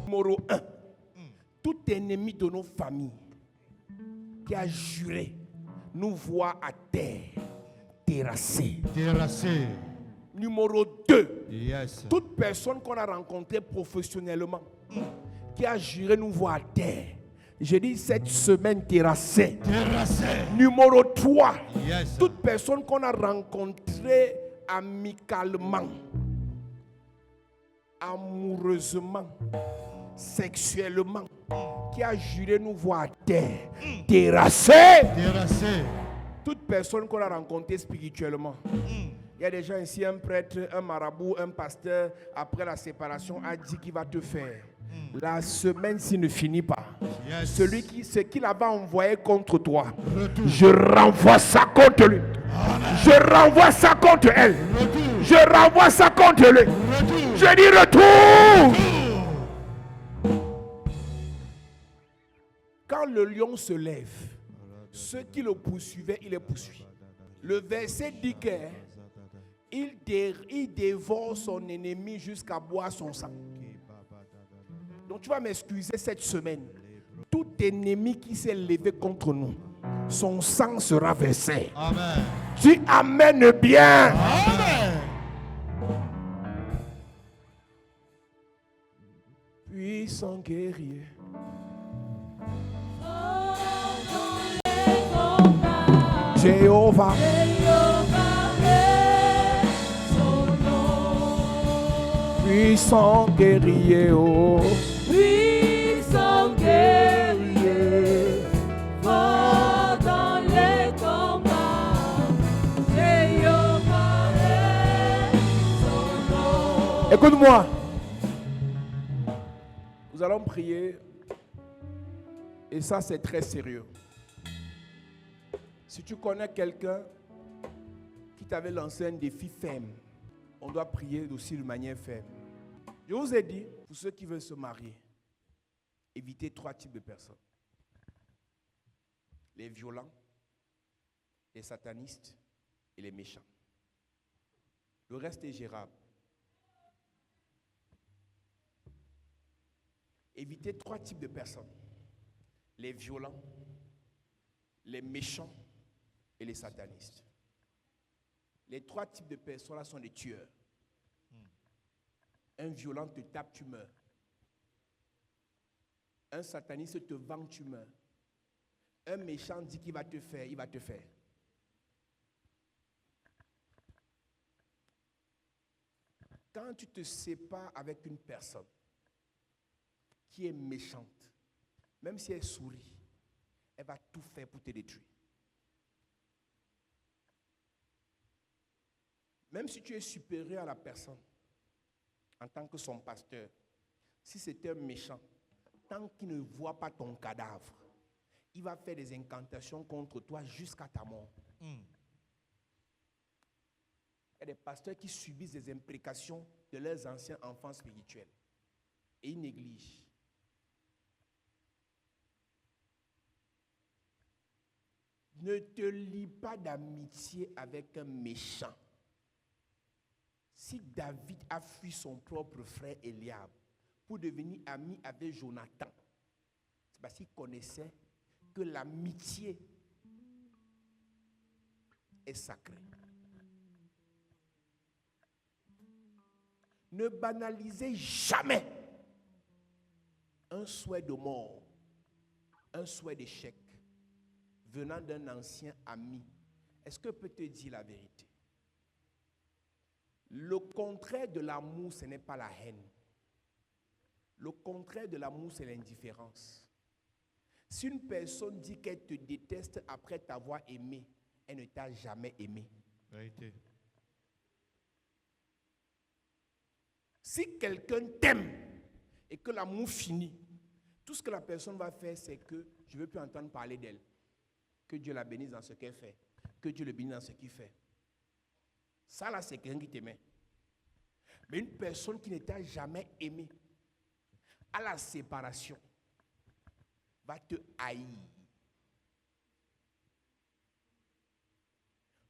Numéro 1. Tout ennemi de nos familles qui a juré nous voir à terre, terrassé. Terrassé. Numéro 2. Yes. Toute personne qu'on a rencontrée professionnellement qui a juré nous voir à terre, j'ai dit cette semaine terrassé. Terrassé. Numéro 3. Yes. Toute personne qu'on a rencontrée amicalement, amoureusement, sexuellement, qui a juré nous voir à terre, terrassé. Terrassé. Toute personne qu'on a rencontrée spirituellement. Il y a des gens ici, un prêtre, un marabout, un pasteur, après la séparation, a dit qu'il va te faire. La semaine-ci ne finit pas. Yes. Ce qu'il avait envoyé contre toi, je renvoie ça contre lui. Je renvoie ça contre elle. Je renvoie ça contre lui. Je dis retour. Quand le lion se lève, ceux qui le poursuivaient, il les poursuit. Le verset dit que il dévore son ennemi jusqu'à boire son sang. Donc tu vas m'excuser cette semaine. Tout ennemi qui s'est levé contre nous, son sang sera versé. Amen. Tu amènes bien. Amen. Puissant guerrier. Jéhovah. Puissant guerrier, oh. Puissant guerrier, fort dans les combats, Jéhovah est son nom. Écoute-moi. Nous allons prier. Et ça, c'est très sérieux. Si tu connais quelqu'un qui t'avait lancé un défi ferme, on doit prier aussi de manière ferme. Je vous ai dit, pour ceux qui veulent se marier, évitez 3 types de personnes. Les violents, les satanistes et les méchants. Le reste est gérable. Évitez 3 types de personnes. Les violents, les méchants et les satanistes. Les 3 types de personnes-là sont des tueurs. Un violent te tape, tu meurs. Un sataniste te vend, tu meurs. Un méchant dit qu'il va te faire, il va te faire. Quand tu te sépares avec une personne qui est méchante, même si elle sourit, elle va tout faire pour te détruire. Même si tu es supérieur à la personne, en tant que son pasteur, si c'est un méchant, tant qu'il ne voit pas ton cadavre, il va faire des incantations contre toi jusqu'à ta mort. Il y a des pasteurs qui subissent des imprécations de leurs anciens enfants spirituels. Et ils négligent. Ne te lie pas d'amitié avec un méchant. Si David a fui son propre frère Eliab pour devenir ami avec Jonathan, c'est parce qu'il connaissait que l'amitié est sacrée. Ne banalisez jamais un souhait de mort, un souhait d'échec venant d'un ancien ami. Est-ce que je peux te dire la vérité? Le contraire de l'amour, ce n'est pas la haine. Le contraire de l'amour, c'est l'indifférence. Si une personne dit qu'elle te déteste après t'avoir aimé, elle ne t'a jamais aimé. Vérité. Si quelqu'un t'aime et que l'amour finit, tout ce que la personne va faire, c'est que je ne veux plus entendre parler d'elle. Que Dieu la bénisse dans ce qu'elle fait. Que Dieu le bénisse dans ce qu'il fait. Ça là, c'est quelqu'un qui t'aimait. Mais une personne qui ne t'a jamais aimé, à la séparation, va te haïr.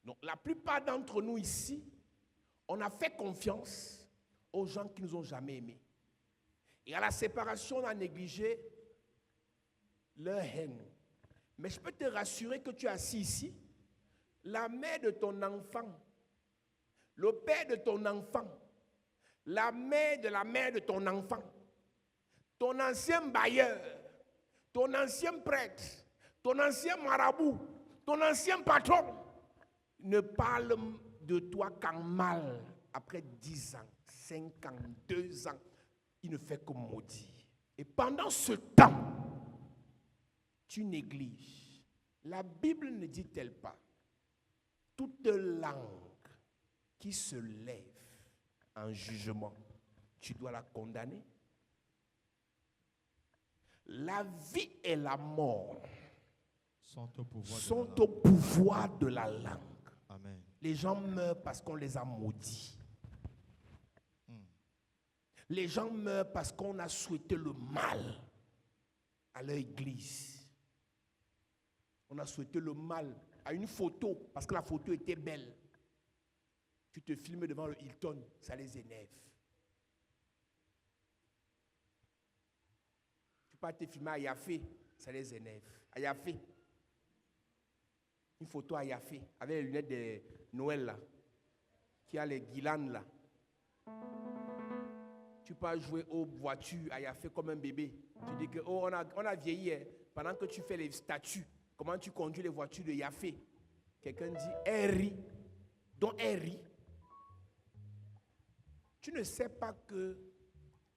Donc la plupart d'entre nous ici, on a fait confiance aux gens qui nous ont jamais aimés. Et à la séparation, on a négligé leur haine. Mais je peux te rassurer que tu es assis ici, la mère de ton enfant, le père de ton enfant, la mère de ton enfant, ton ancien bailleur, ton ancien prêtre, ton ancien marabout, ton ancien patron, ne parle de toi qu'en mal. Après 10 ans, 5 ans, 2 ans, il ne fait que maudire. Et pendant ce temps, tu négliges. La Bible ne dit-elle pas, toute langue qui se lève en jugement, tu dois la condamner. La vie et la mort sont au pouvoir de la langue. Amen. Les gens meurent parce qu'on les a maudits. Les gens meurent parce qu'on a souhaité le mal à leur église. On a souhaité le mal à une photo parce que la photo était belle. Tu te filmes devant le Hilton, ça les énerve. Tu peux te filmer à Yafé, ça les énerve. À Yafé. Une photo à Yafé, avec les lunettes de Noël là, qui a les guirlandes là. Tu peux jouer aux voitures à Yafé comme un bébé. Tu dis que oh, on a vieilli. Hein. Pendant que tu fais les statues, comment tu conduis les voitures de Yafé? Quelqu'un dit Henry. Donc Henry. Tu ne sais pas que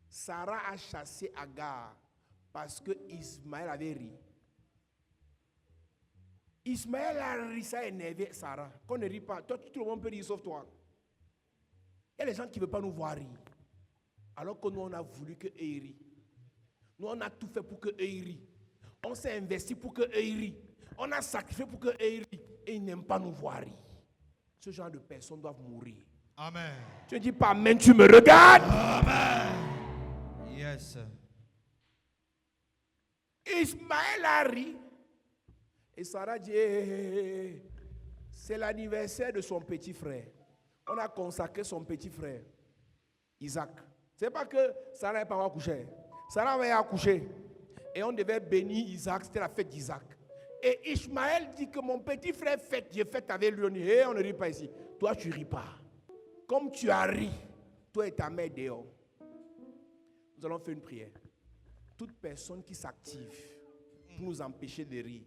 Sarah a chassé Agar parce que Ismaël avait ri. Ismaël a ri, ça a énervé Sarah. Qu'on ne rit pas. Toi, tout le monde peut rire sauf toi. Il y a des gens qui ne veulent pas nous voir rire. Alors que nous, on a voulu que eux rient. Nous, on a tout fait pour que eux rient. On s'est investi pour que eux rient. On a sacrifié pour que eux rient. Et ils n'aiment pas nous voir rire. Ce genre de personnes doivent mourir. Amen. Tu ne dis pas amen, tu me regardes. Amen. Yes. Ismaël a ri. Et Sarah dit, c'est l'anniversaire de son petit frère. On a consacré son petit frère, Isaac. C'est pas que Sarah n'est pas couché. Sarah avait accouché. Et on devait bénir Isaac. C'était la fête d'Isaac. Et Ishmaël dit que mon petit frère fête. J'ai fête avec lui. On dit, on ne rit pas ici. Toi, tu ne ris pas. Comme tu as ri, toi et ta mère dehors. Nous allons faire une prière. Toute personne qui s'active pour nous empêcher de rire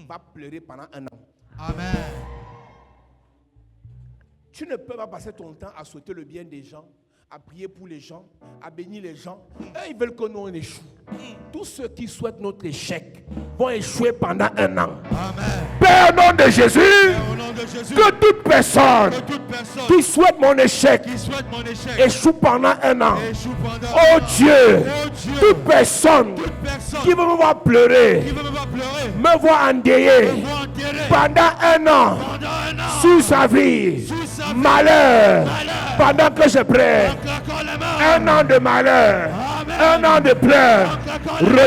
va pleurer pendant 1 an. Amen. Tu ne peux pas passer ton temps à souhaiter le bien des gens, à prier pour les gens, à bénir les gens. Eux, ils veulent que nous on échoue. Tous ceux qui souhaitent notre échec vont échouer pendant 1 an. Amen. Père, au nom de Jésus, Père, au nom de Jésus, que toute personne qui souhaite mon échec échoue pendant 1 an. échoue pendant Oh Dieu, Dieu, toute personne qui veut me voir pleurer, qui veut me voir pleurer, me voir endeuillé me voir enterrer pendant 1 an pendant 1 an, sur sa vie, sur sa vie, malheur, malheur, pendant que je prie, en claquant les mains, 1 an de malheur, Amen. 1 an de pleurs, en claquant les mains,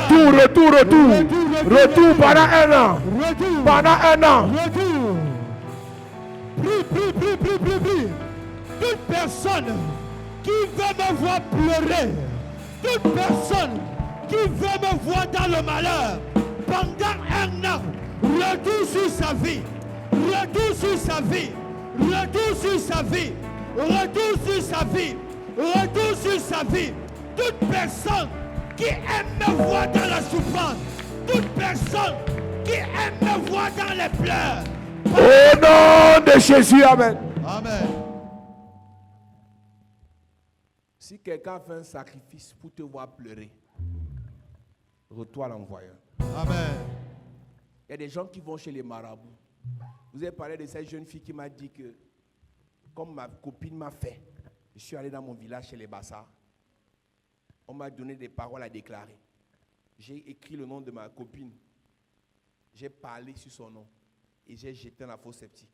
retour pendant 1 an, retour, pendant 1 an. retour. Prie. Toute personne qui veut me voir pleurer, toute personne qui veut me voir dans le malheur, pendant 1 an, retour sur sa vie, retour sur sa vie, retour sur sa vie, retour sur sa vie, retour sur sa vie. Toute personne qui aime me voir dans la souffrance, toute personne qui aime me voir dans les pleurs. Au nom de Jésus, Amen. Amen. Si quelqu'un fait un sacrifice pour te voir pleurer, retourne à l'envoyeur. Amen. Il y a des gens qui vont chez les marabouts. Vous avez parlé de cette jeune fille qui m'a dit que, comme ma copine m'a fait, je suis allé dans mon village chez les Bassards. On m'a donné des paroles à déclarer. J'ai écrit le nom de ma copine. J'ai parlé sur son nom. Et j'ai jeté la fosse septique.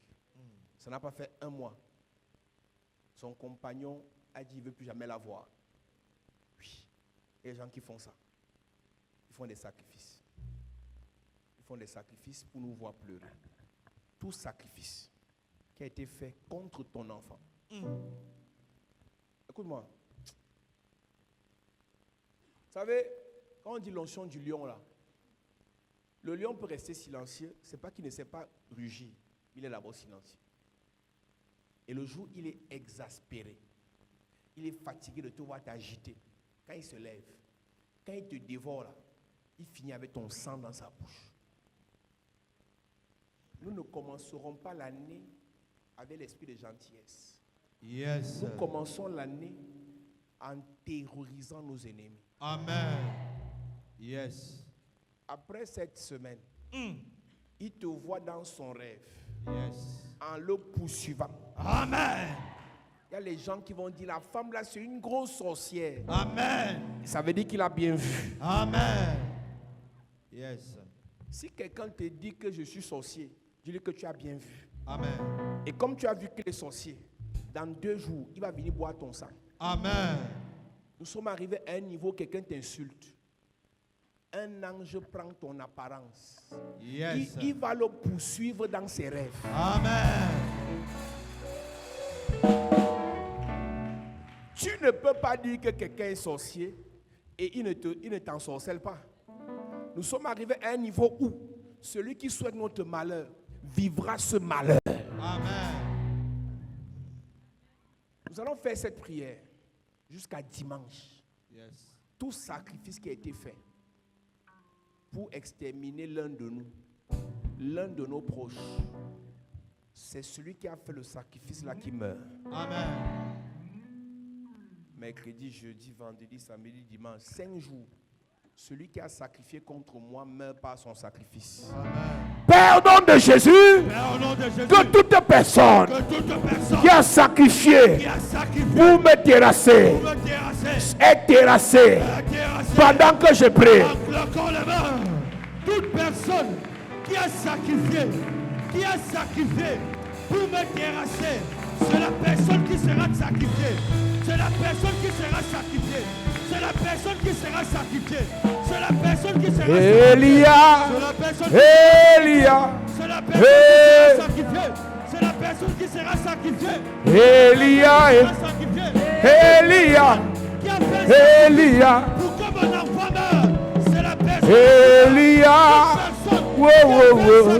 Ça n'a pas fait 1 mois. Son compagnon a dit qu'il ne veut plus jamais la voir. Oui. Il y a des gens qui font ça. Ils font des sacrifices. Ils font des sacrifices pour nous voir pleurer. Tout sacrifice qui a été fait contre ton enfant. Écoute-moi. Vous savez, quand on dit l'onction du lion là, le lion peut rester silencieux, c'est pas qu'il ne sait pas rugir, il est d'abord silencieux. Et le jour où il est exaspéré, il est fatigué de te voir t'agiter. Quand il se lève, quand il te dévore là, il finit avec ton sang dans sa bouche. Nous ne commencerons pas l'année avec l'esprit de gentillesse. Yes. Nous commençons l'année en terrorisant nos ennemis. Amen. Yes. Après cette semaine, il te voit dans son rêve. Yes. En le poursuivant. Amen. Il y a les gens qui vont dire la femme là c'est une grosse sorcière. Amen. Ça veut dire qu'il a bien vu. Amen. Yes. Si quelqu'un te dit que je suis sorcier, dis-lui que tu as bien vu. Amen. Et comme tu as vu qu'il est sorcier, dans 2 jours, il va venir boire ton sang. Amen. Nous sommes arrivés à un niveau où quelqu'un t'insulte. Un ange prend ton apparence. Yes. Il va le poursuivre dans ses rêves. Amen. Tu ne peux pas dire que quelqu'un est sorcier et il ne t'ensorcelle pas. Nous sommes arrivés à un niveau où celui qui souhaite notre malheur vivra ce malheur. Amen. Nous allons faire cette prière jusqu'à dimanche. Yes. Tout sacrifice qui a été fait pour exterminer l'un de nous, l'un de nos proches, c'est celui qui a fait le sacrifice là qui meurt. Amen. Mercredi, jeudi, vendredi, samedi, dimanche, 5 jours. Celui qui a sacrifié contre moi meurt par son sacrifice. Amen. Père, au nom de Jésus, Père, au nom de Jésus, que toute personne qui a sacrifié pour me terrasser est terrassée pendant que je prie. Toute personne qui a sacrifié pour me terrasser, c'est la personne qui sera sacrifiée. C'est la personne qui sera sacrifiée. C'est la personne qui sera sacrifiée. C'est la personne qui sera sacrifiée. Elia, C'est la personne C'est la personne qui sera sacrifiée. Elia, Qui a fait ça Elia. pour que mon enfant Elia. Wow, wow, wow.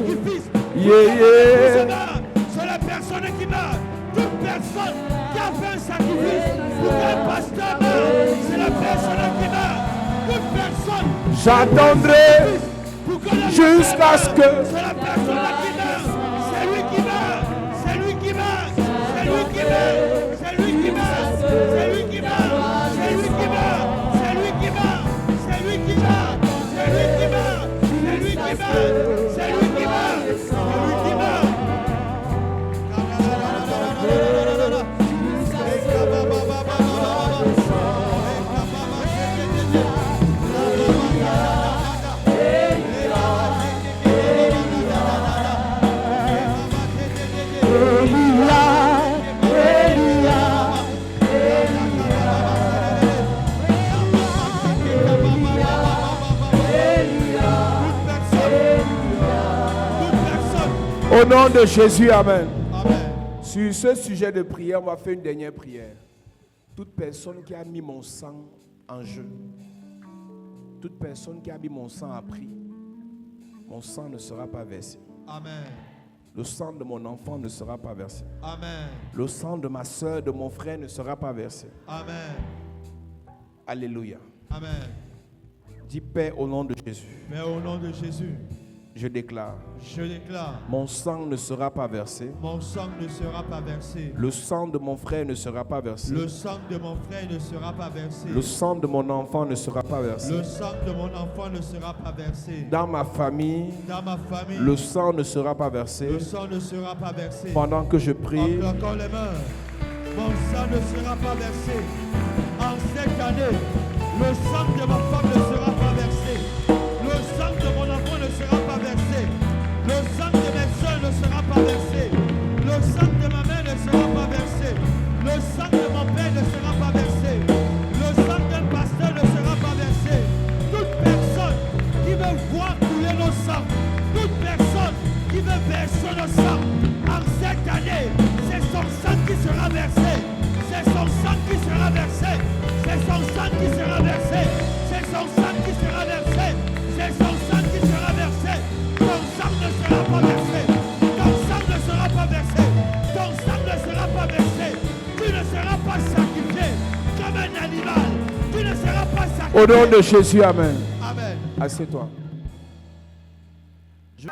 Yeah, yeah. C'est la personne qui meurt. Toute personne qui a fait un sacrifice pour qu'un pasteur meure, c'est la personne qui meurt. Toute personne. J'attendrai jusqu'à ce que. C'est la personne qui meurt. C'est lui qui meurt. C'est lui qui meurt. C'est lui qui meurt. C'est lui qui meurt. C'est lui qui meurt. C'est lui qui meurt. C'est lui qui meurt. C'est lui qui meurt. C'est lui qui meurt. C'est lui qui meurt. C'est lui qui meurt. C'est lui qui meurt. Au nom de Jésus, amen. Amen. Sur ce sujet de prière, on va faire une dernière prière. Toute personne qui a mis mon sang en jeu, toute personne qui a mis mon sang à prix, mon sang ne sera pas versé. Amen. Le sang de mon enfant ne sera pas versé. Amen. Le sang de ma soeur, de mon frère ne sera pas versé. Amen. Alléluia. Amen. Dis Père au nom de Jésus. Mais au nom de Jésus, Je déclare, je déclare, mon sang ne sera pas versé. mon sang ne sera pas versé. Le sang de mon frère ne sera pas versé. Le sang de mon frère ne sera pas versé. Le sang de mon enfant ne sera pas versé. Le sang de mon enfant ne sera pas versé. Dans ma famille, Dans ma famille, le sang ne sera pas versé. le sang ne sera pas versé. Pendant que je prie, Encore les mains. Mon sang ne sera pas versé. En cette année, le sang de ma femme ne sera pas versé. Le sang de mon enfant ne sera pas versé. Le sang de mes soeurs ne sera pas versé. Le sang de ma mère ne sera pas versé. Le sang de mon père ne sera pas versé. Le sang d'un pasteur ne sera pas versé. Toute personne qui veut voir couler nos sangs, toute personne qui veut verser nos sangs, en cette année, c'est son sang qui sera versé. C'est son sang qui sera versé. C'est son sang qui sera versé. C'est son sang qui sera versé. C'est son sang qui sera versé. Ton sang ne sera pas versé. Ton sang ne sera pas versé. Ton sang ne sera pas versé. Tu ne seras pas sacrifié comme un animal. Tu ne seras pas sacrifié. au nom de Jésus, amen. Amen. Assieds-toi. Je-